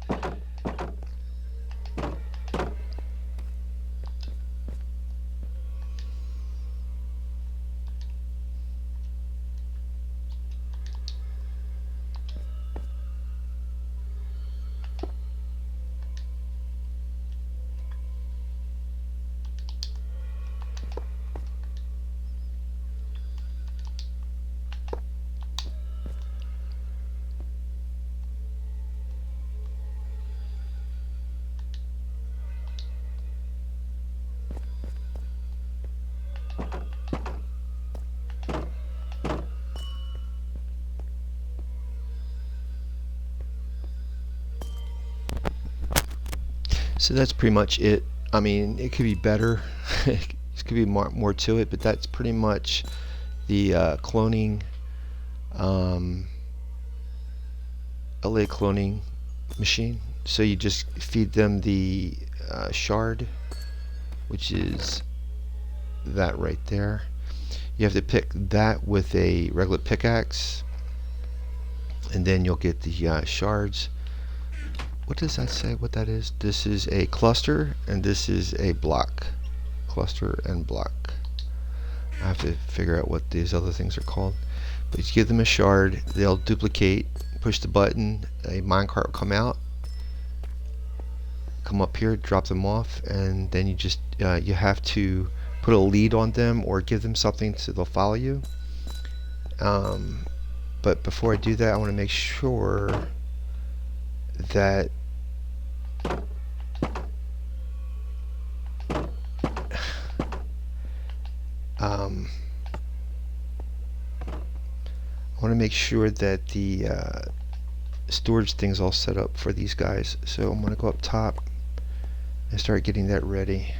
So that's pretty much it. I mean, it could be better. There could be more to it, but that's pretty much the cloning, um, Allay Cloning Machine. So you just feed them the shard, which is that right there. You have to pick that with a regular pickaxe, and then you'll get the shards. What does that say? What that is? This is a cluster, and this is a block. Cluster and block. I have to figure out what these other things are called. But you give them a shard, they'll duplicate. Push the button, a minecart will come out. Come up here, drop them off, and then you just you have to put a lead on them or give them something so they'll follow you. But before I do that, I want to make sure that the storage thing's all set up for these guys. So I'm going to go up top and start getting that ready.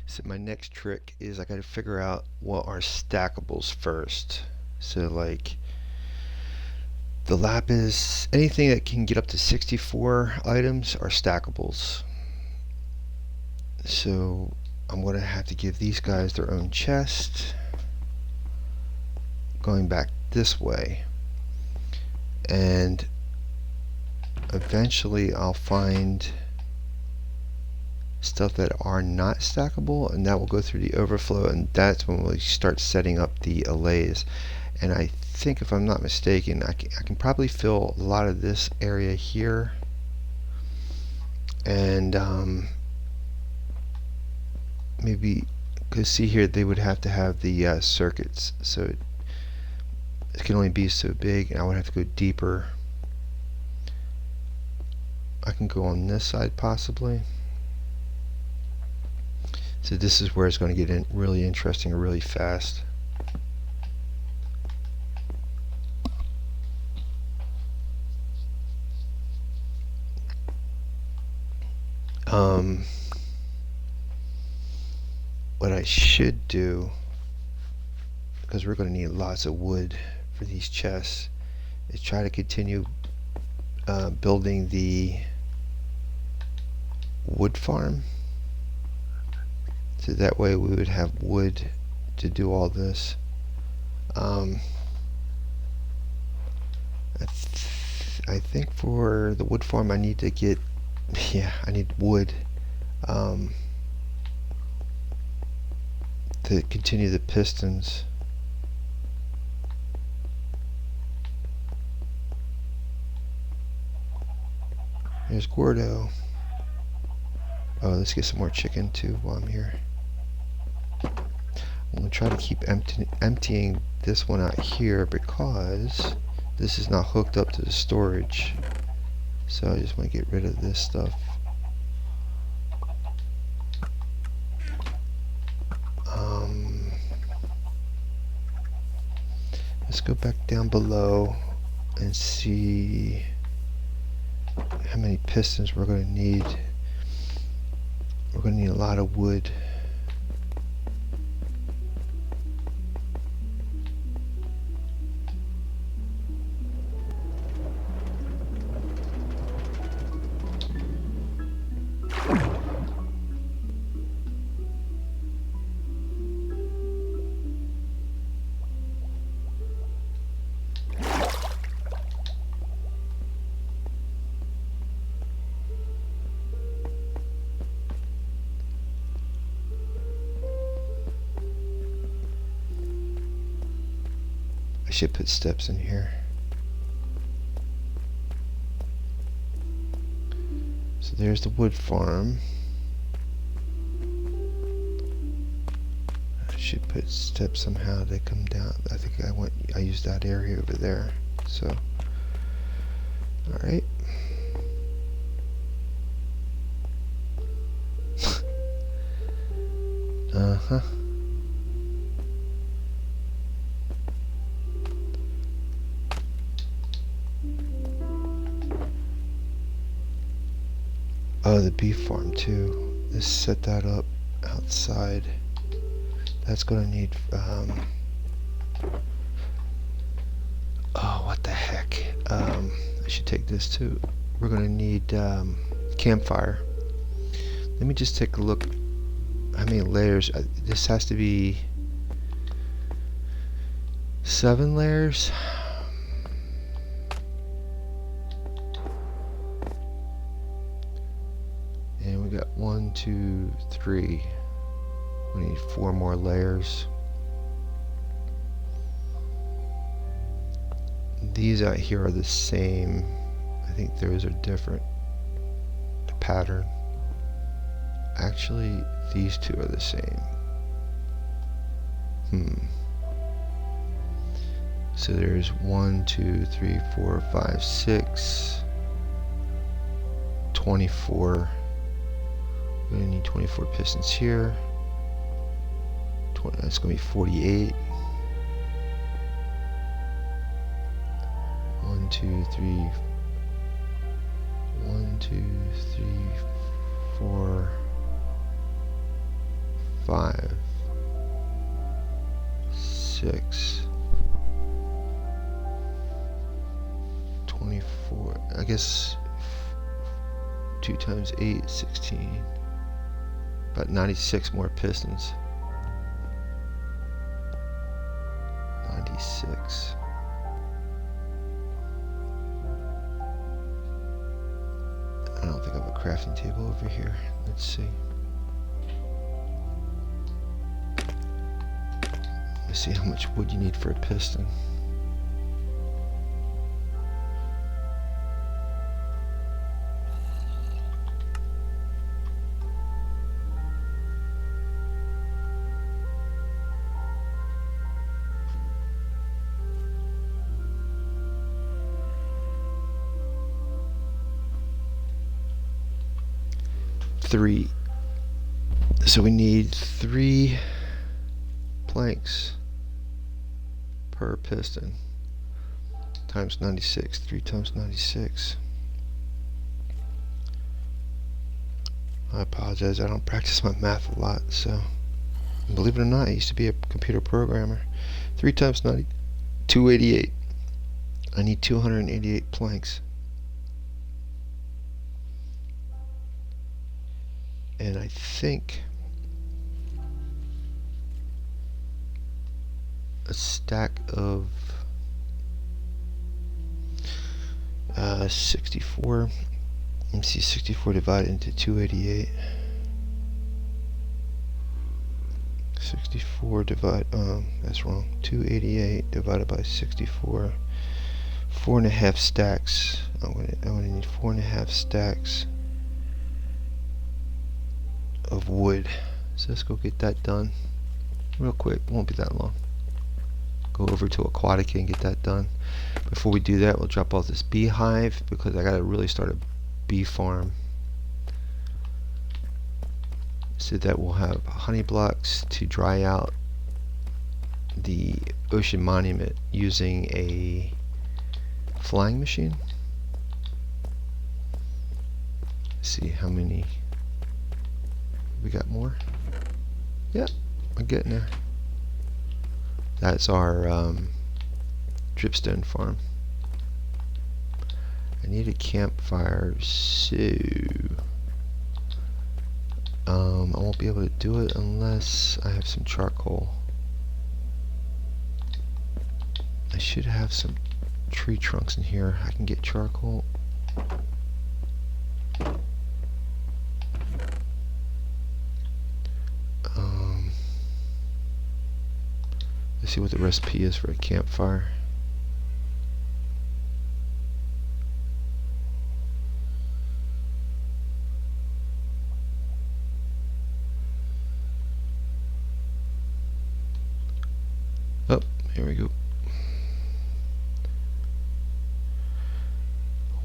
So my next trick is I got to figure out what are stackables first. So like the lapis, anything that can get up to 64 items are stackables. So I'm going to have to give these guys their own chest. Going back this way. And eventually I'll find stuff that are not stackable, and that will go through the overflow, and that's when we start setting up the allays. And I think, if I'm not mistaken, I can probably fill a lot of this area here, and maybe, because see here, they would have to have the circuits, so it can only be so big, and I would have to go deeper. I can go on this side possibly. So this is where it's going to get really interesting really fast. What I should do, because we're going to need lots of wood for these chests, is try to continue building the wood farm. So that way we would have wood to do all this. I think for the wood farm I need to get, I need wood to continue the pistons. There's Gordo. Oh, let's get some more chicken too while I'm here. I'm going to try to keep emptying this one out here because this is not hooked up to the storage. So I just want to get rid of this stuff. Let's go back down below and see how many pistons we're going to need. We're going to need a lot of wood. I should put steps in here. So there's the wood farm. I should put steps somehow to come down. I think I used that area over there. So, all right. Uh-huh. Oh, the beef farm too. Let's set that up outside. That's gonna need, oh, what the heck. I should take this too. We're gonna need campfire. Let me just take a look how many layers. This has to be 7 layers. And we got 1, 2, 3. We need 4 more layers. These out here are the same. I think those are different. The pattern. Actually, these two are the same. So there's 1, 2, 3, 4, 5, 6. 24. We're gonna need 24 pistons here. That's gonna be 48. 1, 2, 3. 1, 2, 3, 4, 5, 6. 24. I guess 2 times 8 is 16. About 96 more pistons. 96. I don't think I have a crafting table over here. Let's see. Let's see how much wood you need for a piston. So we need 3 planks per piston times 96. 3 times 96. I apologize, I don't practice my math a lot, so believe it or not, I used to be a computer programmer. 3 times 90, 288. I need 288 planks. And I think a stack of 64. Let me see, 64 divided into 288. 64 divide, that's wrong. 288 divided by 64. 4.5 stacks. I'm gonna need 4.5 stacks of wood. So let's go get that done real quick. Won't be that long. Go over to Aquatica and get that done. Before we do that, we'll drop off this beehive because I gotta really start a bee farm so that we'll have honey blocks to dry out the ocean monument using a flying machine. Let's see how many we got. More. Yep, we're getting there. That's our dripstone farm. I need a campfire, so I won't be able to do it unless I have some charcoal. I should have some tree trunks in here. I can get charcoal. Let's see what the recipe is for a campfire. Oh, here we go.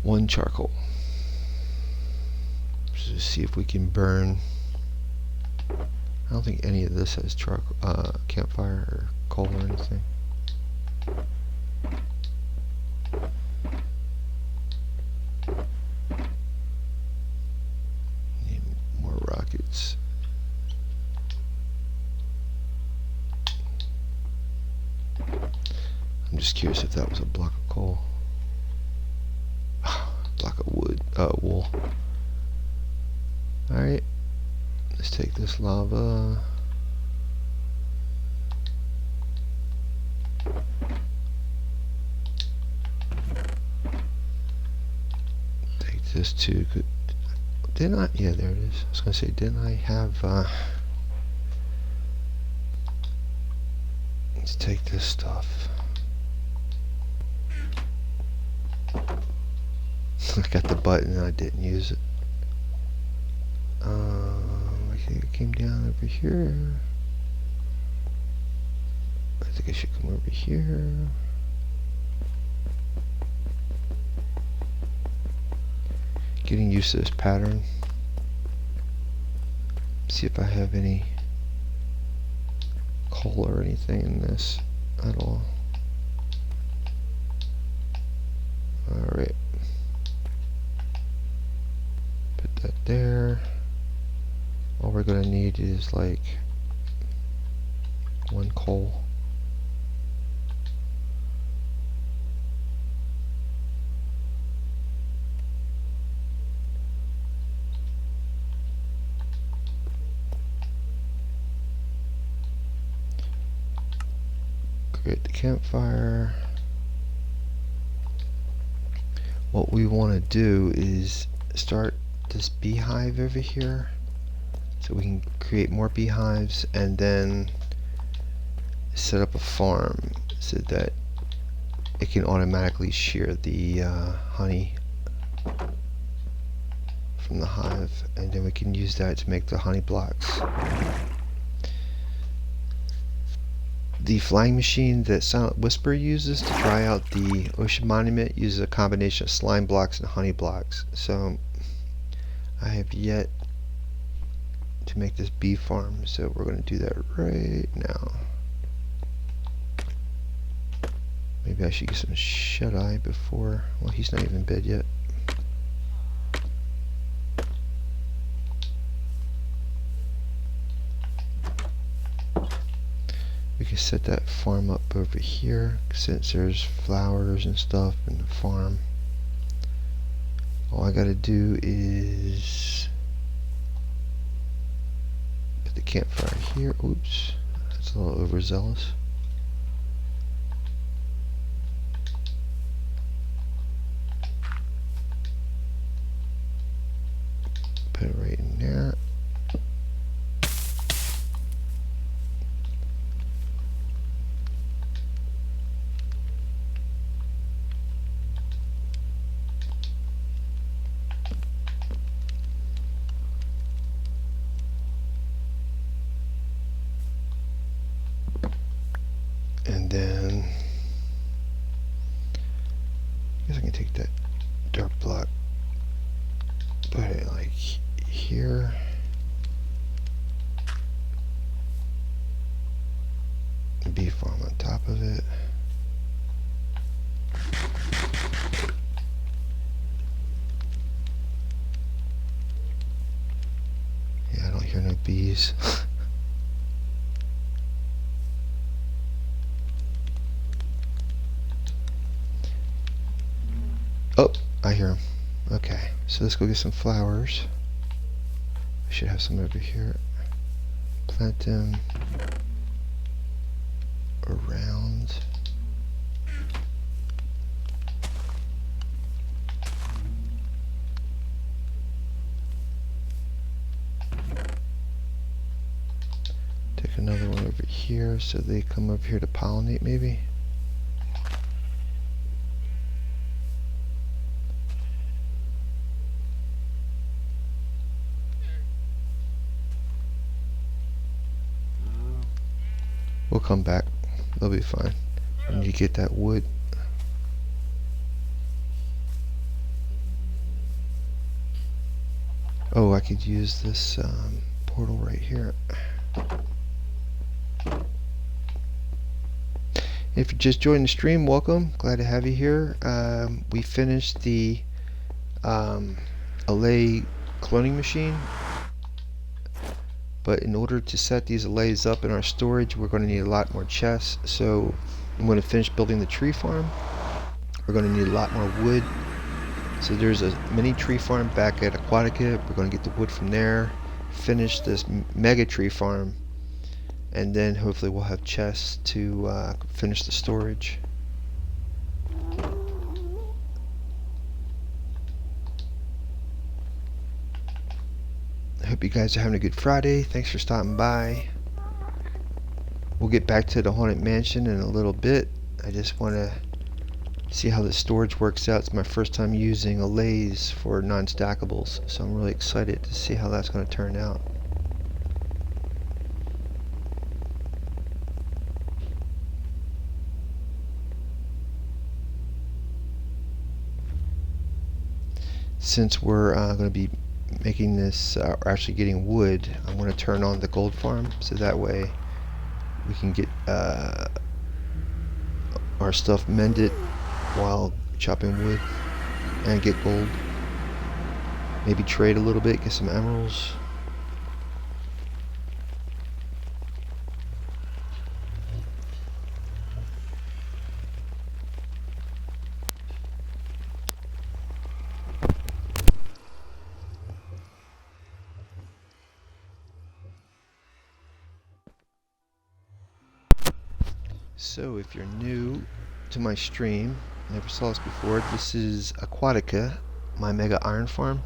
1 charcoal. Just see if we can burn. I don't think any of this has charcoal, campfire or coal or anything. Need more rockets. I'm just curious if that was a block of coal. Block of wood, wool. Alright, let's take this lava. Take this too. Didn't I? Yeah, there it is. I was gonna say, didn't I have, let's take this stuff. I got the button and I didn't use it. I think it came down over here. I think I should come over here. Getting used to this pattern. See if I have any coal or anything in this at all. Alright. Put that there. All we're gonna need is like 1 coal. Create the campfire. What we want to do is start this beehive over here so we can create more beehives and then set up a farm so that it can automatically shear the honey from the hive, and then we can use that to make the honey blocks. The flying machine that Silent Whisper uses to dry out the ocean monument uses a combination of slime blocks and honey blocks. So I have yet to make this bee farm, so we're going to do that right now. Maybe I should get some shut-eye before, well, he's not even in bed yet. We can set that farm up over here, since there's flowers and stuff in the farm. All I gotta do is put the campfire here. Oops, that's a little overzealous. Put it right in there. And then I guess I can take that dirt block, put it like here. Bee farm on top of it. Yeah, I don't hear no bees. Oh, I hear them. Okay, so let's go get some flowers. I should have some over here. Plant them around. Take another one over here so they come over here to pollinate maybe. We'll come back. They'll be fine. I need to get that wood. Oh, I could use this portal right here. If you just joined the stream, welcome. Glad to have you here. We finished the Allay Cloning Machine. But in order to set these allays up in our storage, we're going to need a lot more chests. So I'm going to finish building the tree farm. We're going to need a lot more wood. So there's a mini tree farm back at Aquatica. We're going to get the wood from there, finish this mega tree farm, and then hopefully we'll have chests to finish the storage. I hope you guys are having a good Friday. Thanks for stopping by. We'll get back to the Haunted Mansion in a little bit. I just want to see how the storage works out. It's my first time using allays for non-stackables, so I'm really excited to see how that's going to turn out. Since we're going to be making this, or actually getting wood, I'm going to turn on the gold farm, so that way we can get our stuff mended while chopping wood and get gold. Maybe trade a little bit, get some emeralds. So if you're new to my stream, never saw this before, this is Aquatica, my mega iron farm.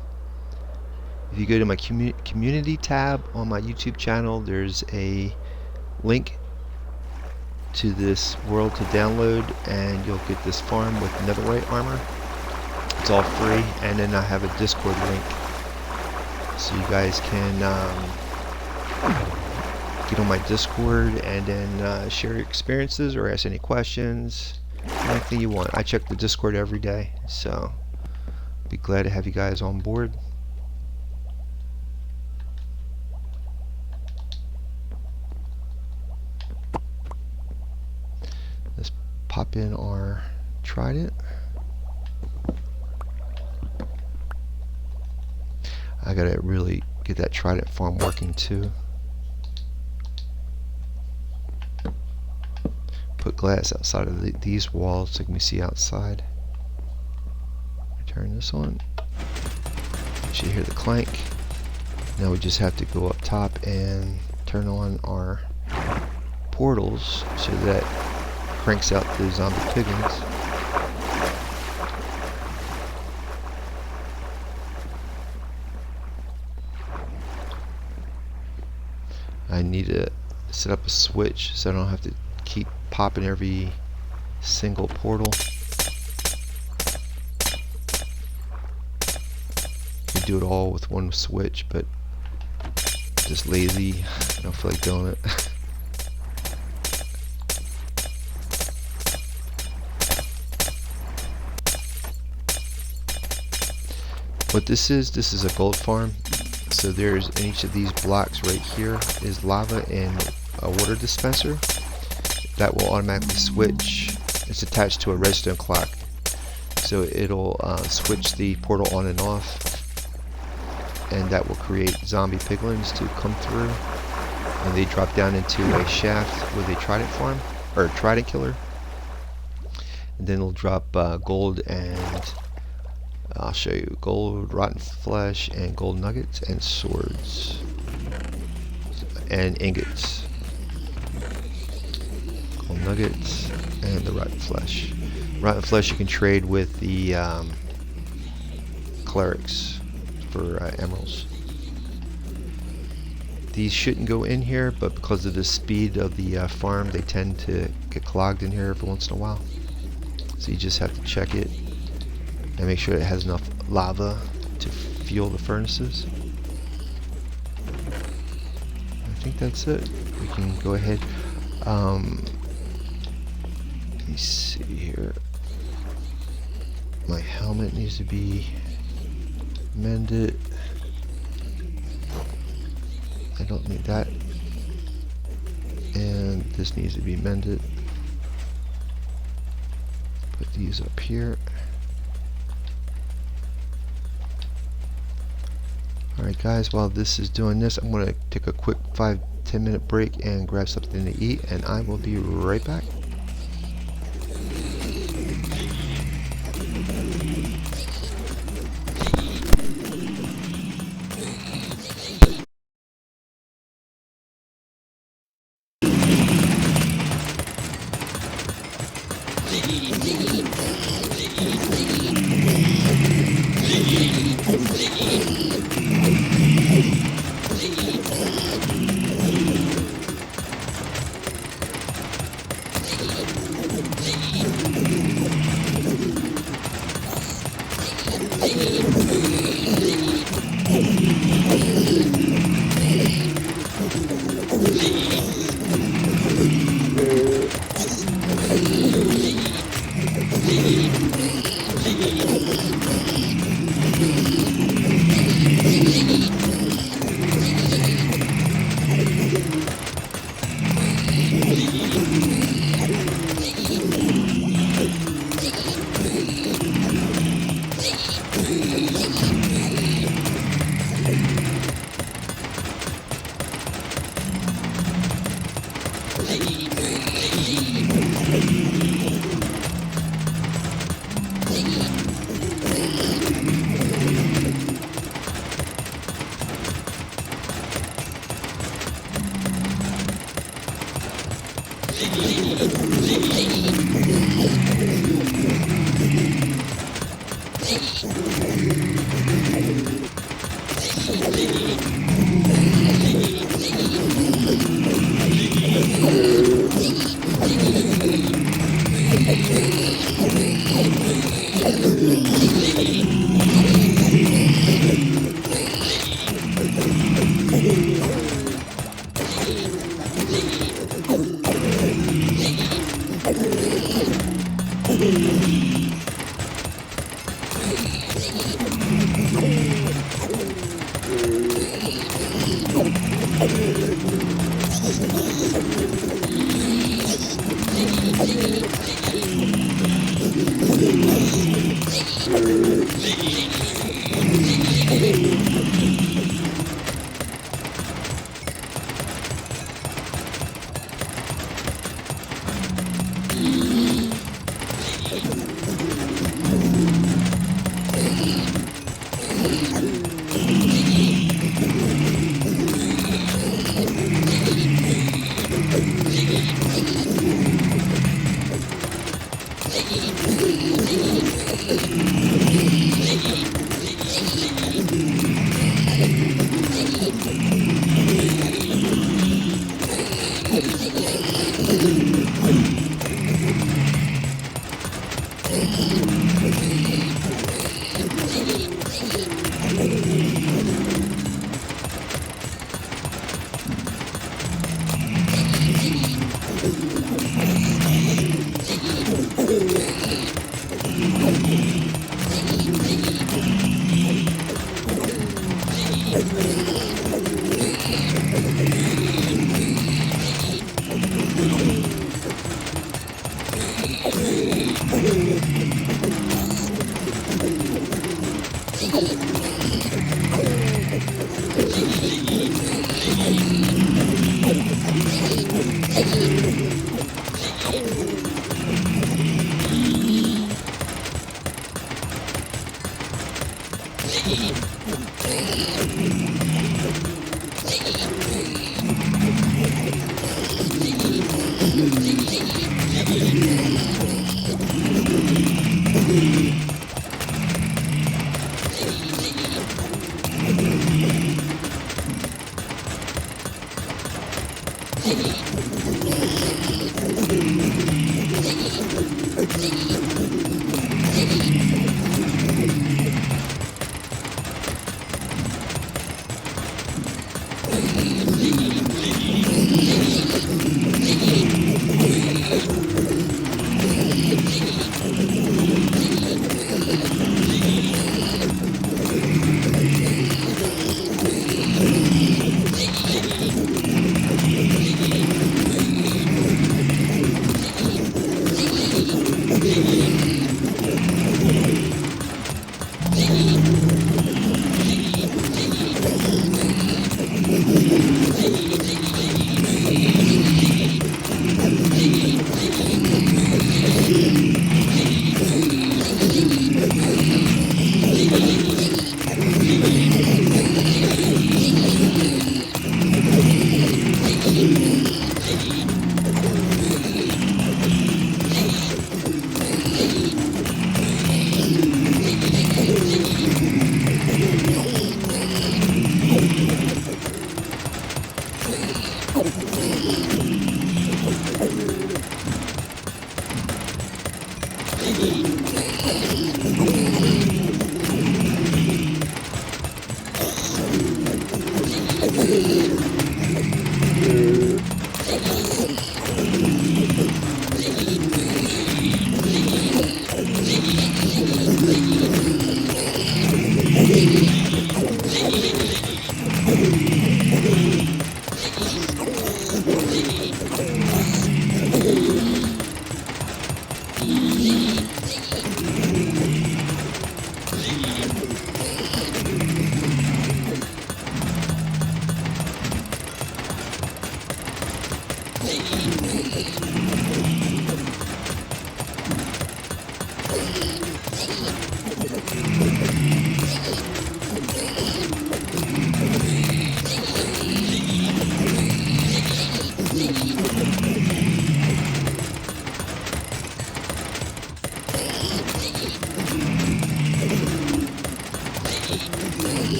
If you go to my community tab on my YouTube channel, there's a link to this world to download, and you'll get this farm with netherite armor. It's all free, and then I have a Discord link so you guys can get on my Discord and then share your experiences or ask any questions, anything you want. I check the Discord every day, so be glad to have you guys on board. drop in our trident. I gotta really get that trident farm working too. Put glass outside of these walls so you can see outside. Turn this on. You should hear the clank. Now we just have to go up top and turn on our portals so that cranks out the zombie piglins. I need to set up a switch so I don't have to keep popping every single portal. You do it all with one switch, but just lazy. I don't feel like doing it. What this is a gold farm. So there's in each of these blocks right here is lava and a water dispenser that will automatically switch. It's attached to a redstone clock, so it'll switch the portal on and off, and that will create zombie piglins to come through, and they drop down into a shaft with a trident farm or trident killer, and then it'll drop gold and I'll show you gold, rotten flesh, and gold nuggets, and swords, and ingots. Gold nuggets, and the rotten flesh. Rotten flesh you can trade with the clerics for emeralds. These shouldn't go in here, but because of the speed of the farm, they tend to get clogged in here every once in a while. So you just have to check it and make sure it has enough lava to fuel the furnaces. I think that's it. We can go ahead. Let me see here. My helmet needs to be mended. I don't need that. And this needs to be mended. Put these up here. Alright guys, while this is doing this, I'm going to take a quick 5-10 minute break and grab something to eat, and I will be right back.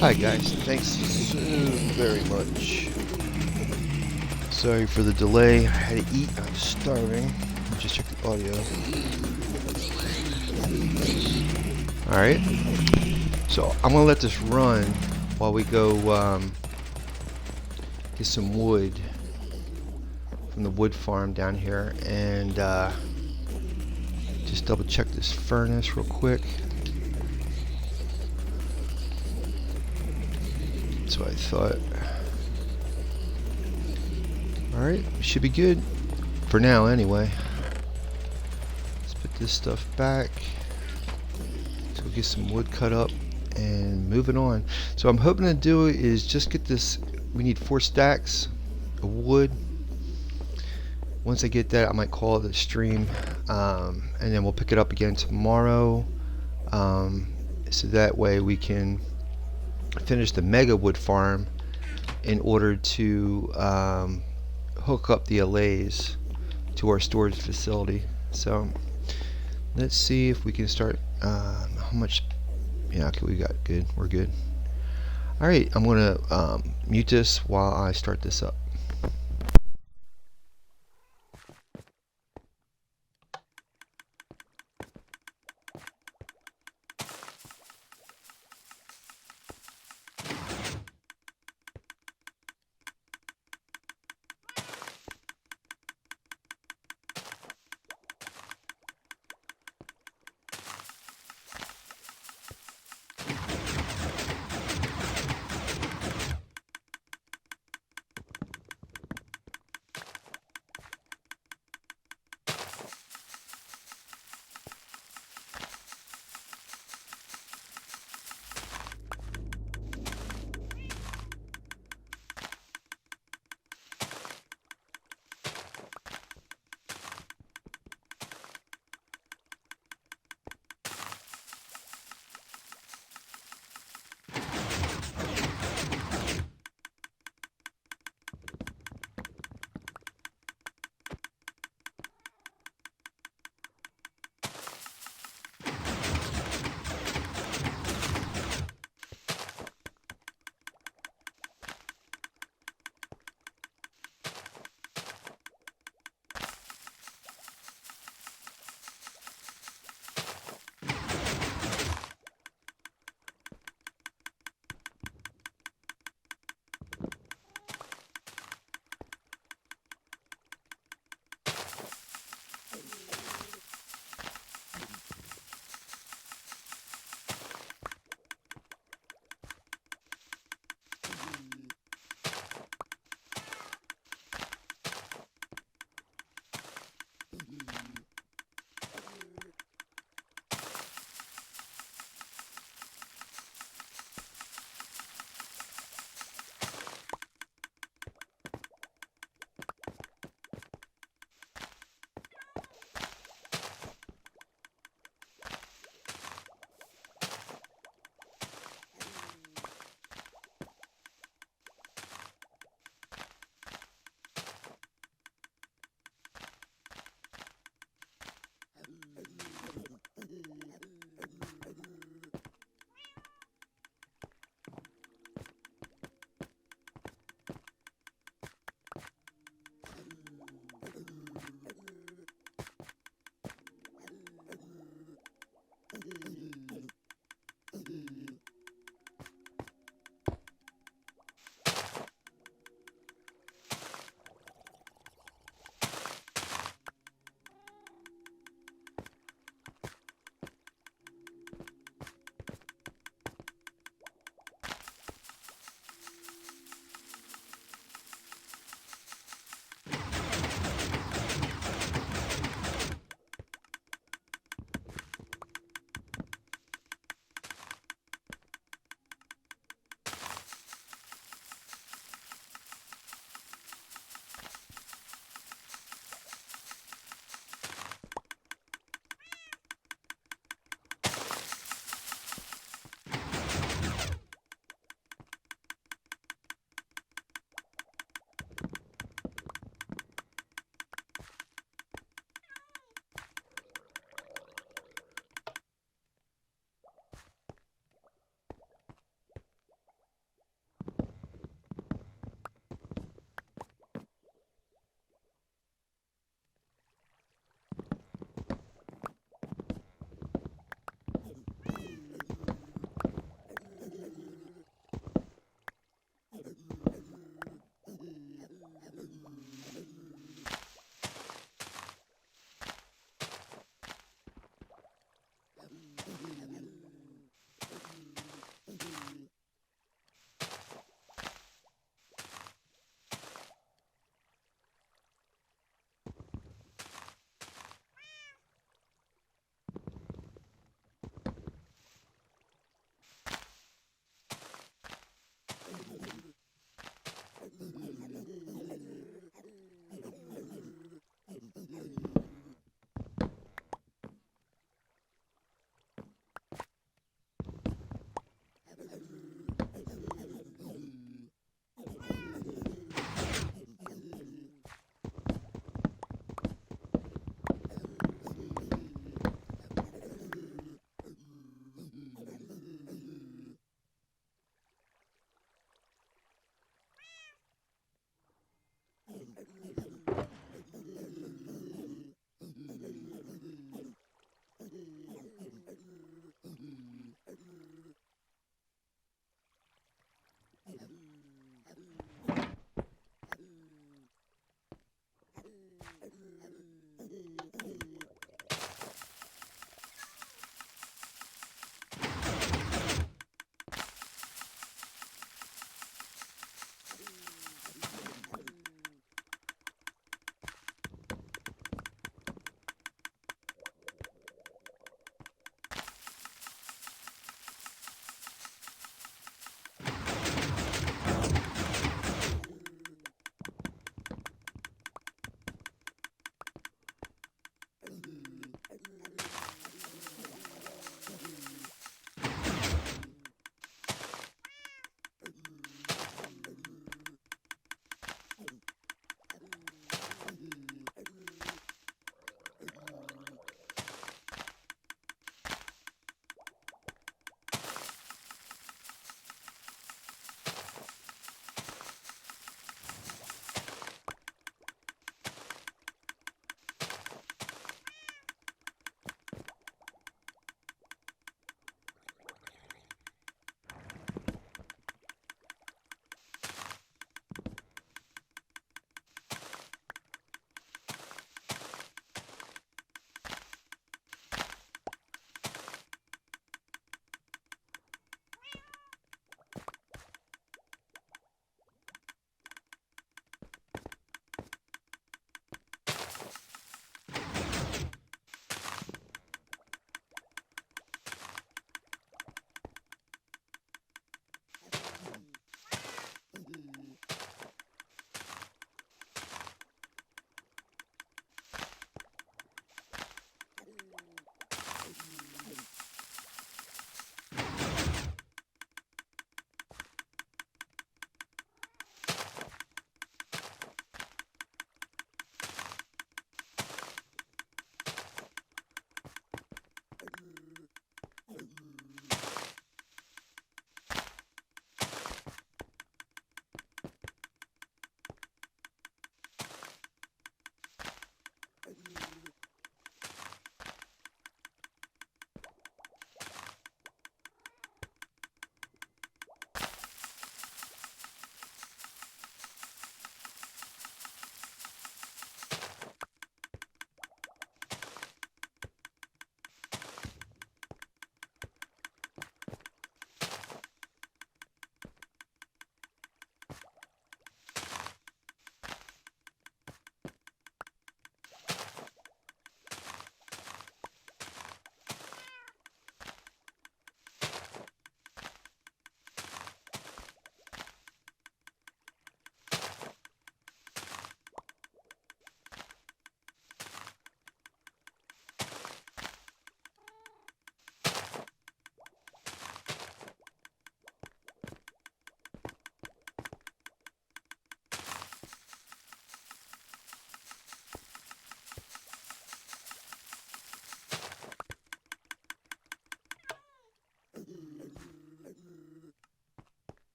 Hi guys, thanks so very much. Sorry for the delay. I had to eat. I was starving. Just check the audio. Alright. So I'm going to let this run while we go get some wood from the wood farm down here. And just double check this furnace real quick. That's what I thought. Alright, should be good. For now, anyway. Let's put this stuff back. Let's go get some wood cut up and moving on. So I'm hoping to do is just get this. We need 4 stacks of wood. Once I get that, I might call it a stream, and then we'll pick it up again tomorrow. So that way we can finish the mega wood farm in order to hook up the allays to our storage facility. So let's see if we can start. How much? Yeah, okay, we got good. We're good. All right, I'm gonna mute this while I start this up.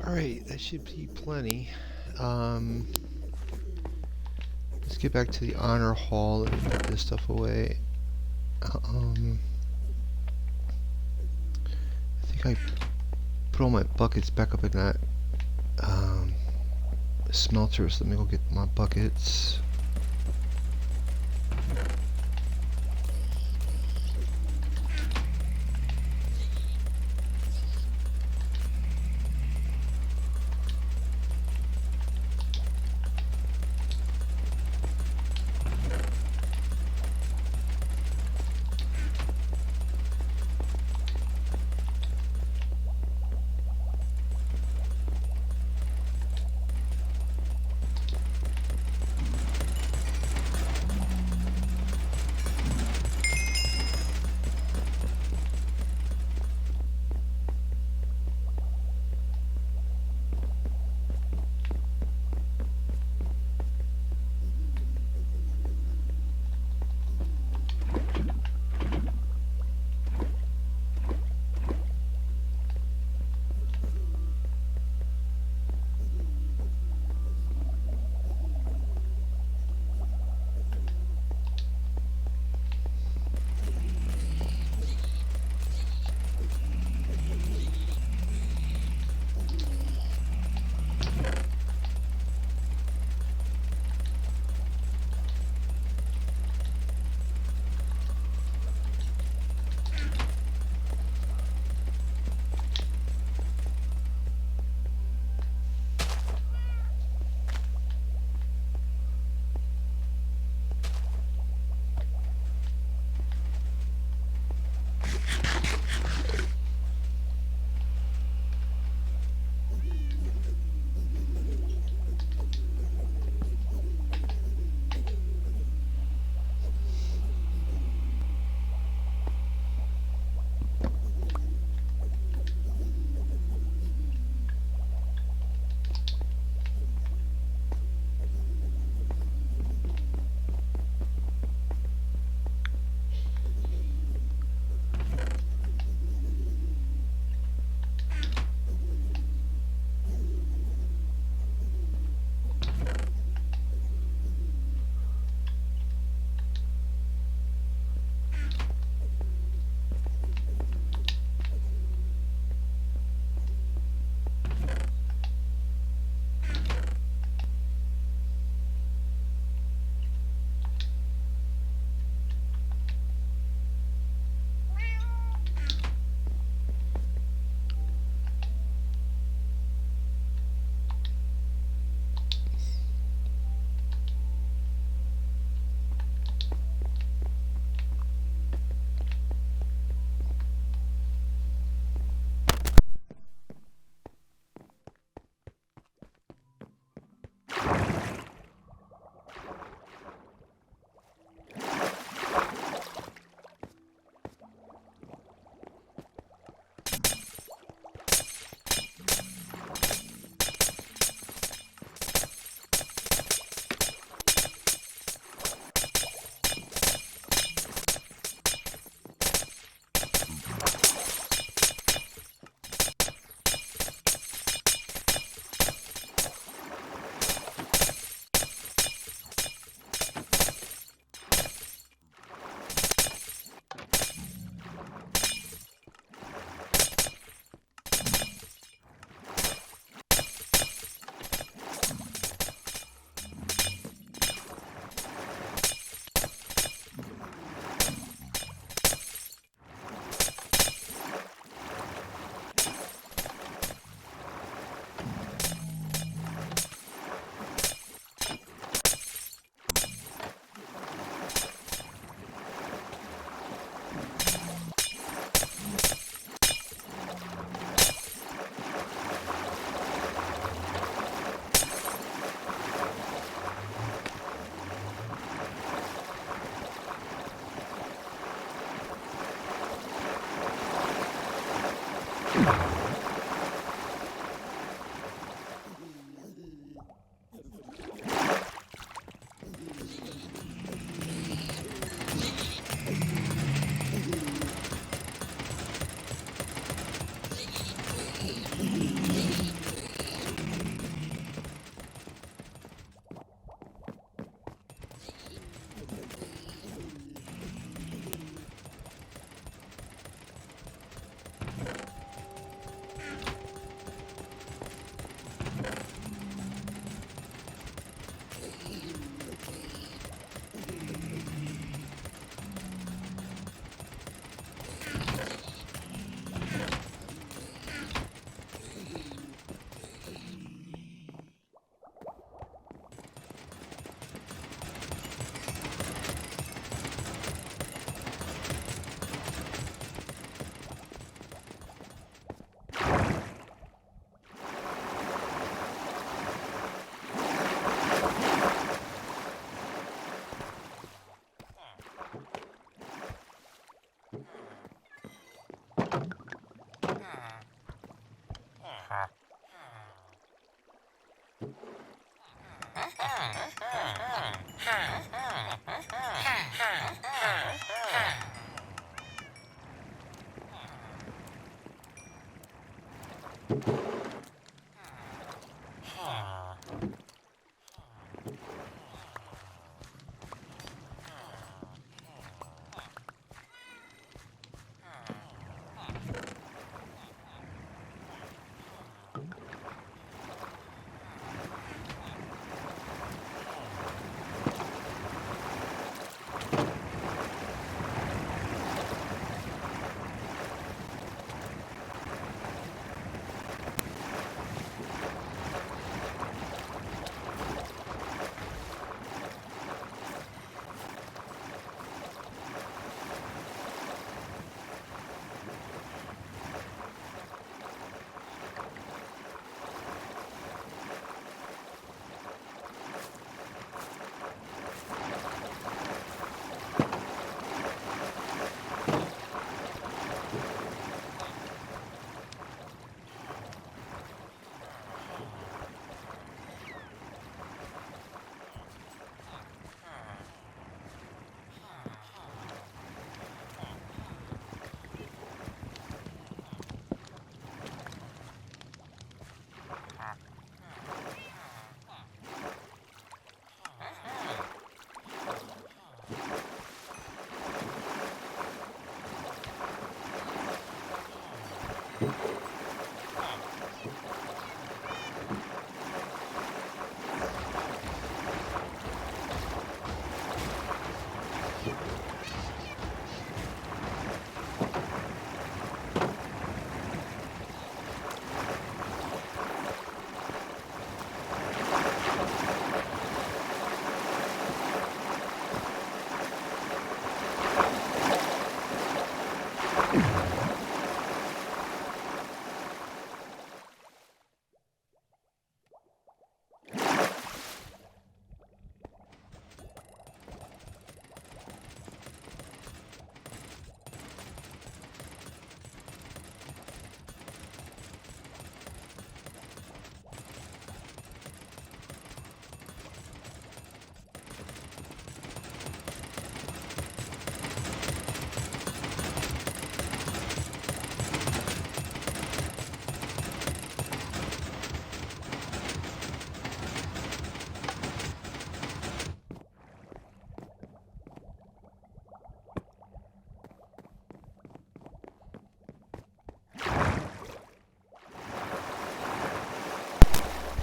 Alright, that should be plenty. Um, let's get back to the honor hall and put this stuff away. I think I put all my buckets back up in that smelter, so let me go get my buckets.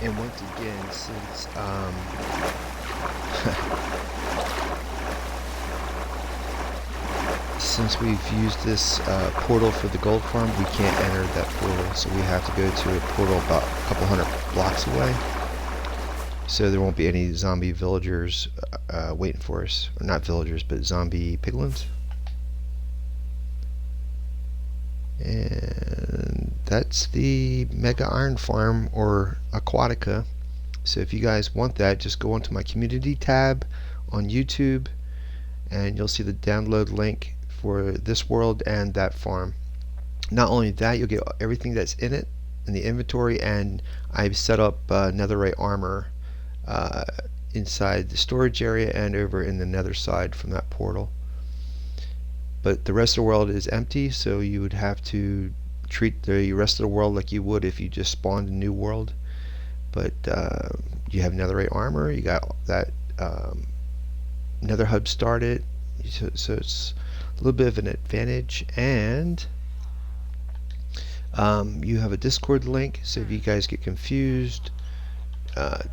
And once again, since we've used this portal for the gold farm, we can't enter that portal, so we have to go to a portal about a couple hundred blocks away. So there won't be any zombie villagers waiting for us. Or not villagers, but zombie piglins. And that's the Mega Iron Farm, or Aquatica. So if you guys want that, just go onto my community tab on YouTube, and you'll see the download link for this world and that farm. Not only that, you'll get everything that's in it in the inventory, and I've set up netherite armor uh, inside the storage area and over in the nether side from that portal. But the rest of the world is empty, so you would have to treat the rest of the world like you would if you just spawned a new world. But you have netherite armor, you got that nether hub started, so it's a little bit of an advantage. And you have a Discord link, so if you guys get confused,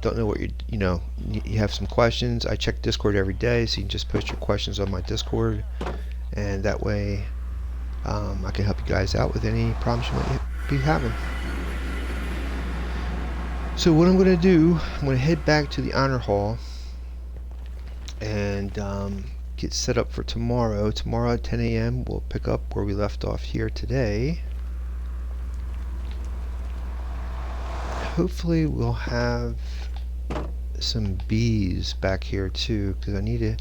don't know what you have some questions, I check Discord every day, so you can just post your questions on my Discord, and that way I can help you guys out with any problems you might be having. So what I'm going to do, I'm going to head back to the honor hall and get set up for tomorrow. Tomorrow at 10 a.m. we'll pick up where we left off here today. Hopefully we'll have some bees back here too, because I need to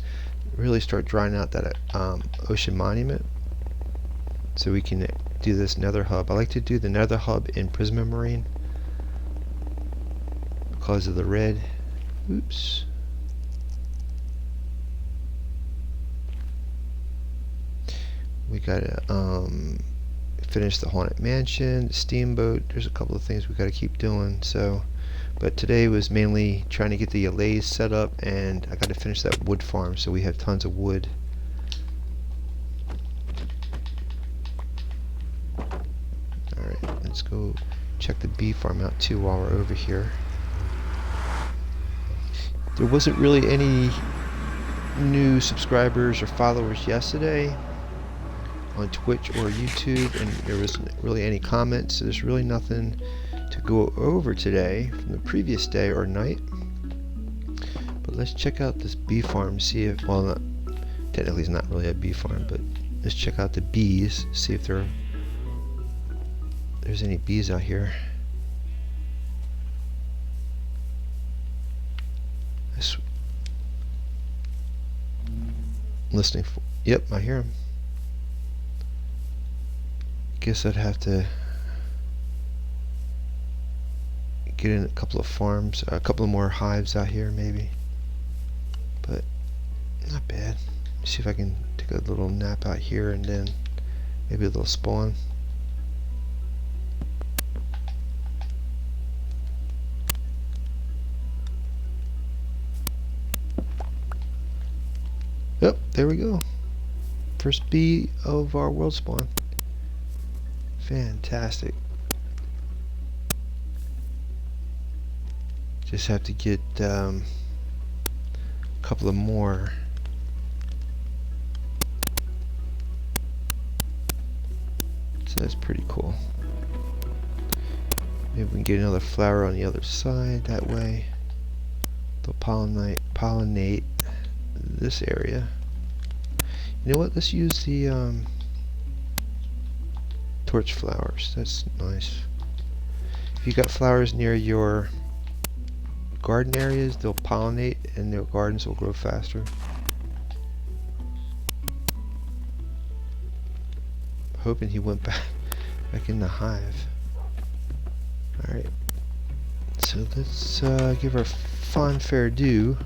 really start drying out that ocean monument so we can do this nether hub. I like to do the nether hub in Prismamarine because of the red. Oops. We gotta finish the haunted mansion, the steamboat. There's a couple of things we gotta keep doing. So, but today was mainly trying to get the Allays set up, and I gotta finish that wood farm so we have tons of wood. Alright, let's go check the bee farm out too while we're over here. There wasn't really any new subscribers or followers yesterday on Twitch or YouTube, and there wasn't really any comments, so there's really nothing to go over today from the previous day or night. But let's check out this bee farm, see if, well, not, technically it's not really a bee farm, but let's check out the bees, see if there's any bees out here. Listening for, yep, I hear them. Guess I'd have to get in a couple of farms, a couple of more hives out here maybe, but not bad. See if I can take a little nap out here and then maybe a little spawn. Yep, there we go. First bee of our world spawn. Fantastic. Just have to get a couple of more. So that's pretty cool. Maybe we can get another flower on the other side, that way they'll pollinate this area. You know what, let's use the torch flowers. That's nice. If you got flowers near your garden areas, they'll pollinate and their gardens will grow faster. Hoping he went back in the hive. Alright, so let's give our fanfare due,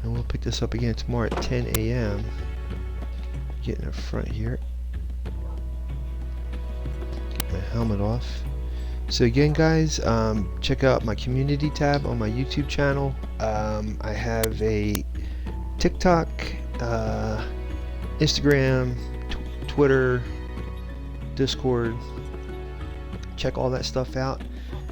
and we'll pick this up again tomorrow at 10 a.m. Getting up front here. Get my helmet off. So again, guys, check out my community tab on my YouTube channel. I have a TikTok, Instagram, Twitter, Discord. Check all that stuff out.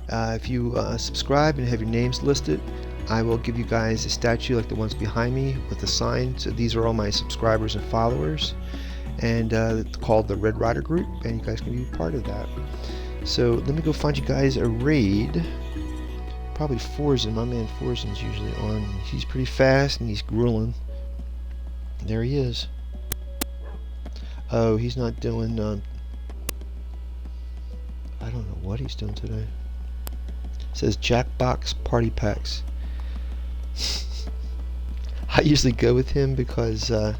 If you subscribe and have your names listed, I will give you guys a statue like the ones behind me with a sign. So these are all my subscribers and followers, and it's called the Red Rider Group, and you guys can be part of that. So let me go find you guys a raid. Probably Forzen. My man Forzen's usually on. He's pretty fast and he's grueling. There he is. Oh, he's not doing I don't know what he's doing today. It says Jackbox Party Packs. I usually go with him because well,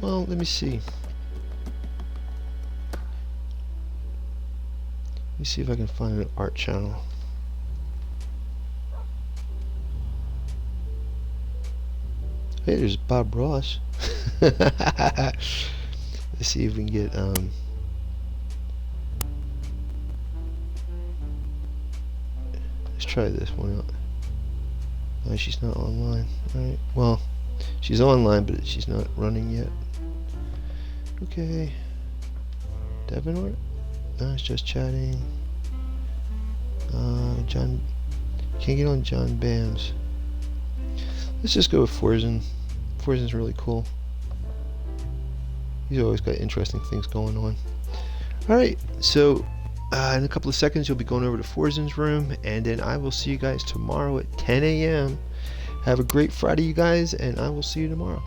let me see. Let me see if I can find an art channel. Hey, there's Bob Ross. Let's see if we can get let's try this one out. Oh, she's not online. Alright, well, she's online, but she's not running yet. Okay. Devin, what? No, it's just chatting. John, can't get on John Bams. Let's just go with Forzen. Forzen's really cool. He's always got interesting things going on. Alright, so in a couple of seconds you'll be going over to Forzen's room, and then I will see you guys tomorrow at 10 a.m. Have a great Friday, you guys, and I will see you tomorrow.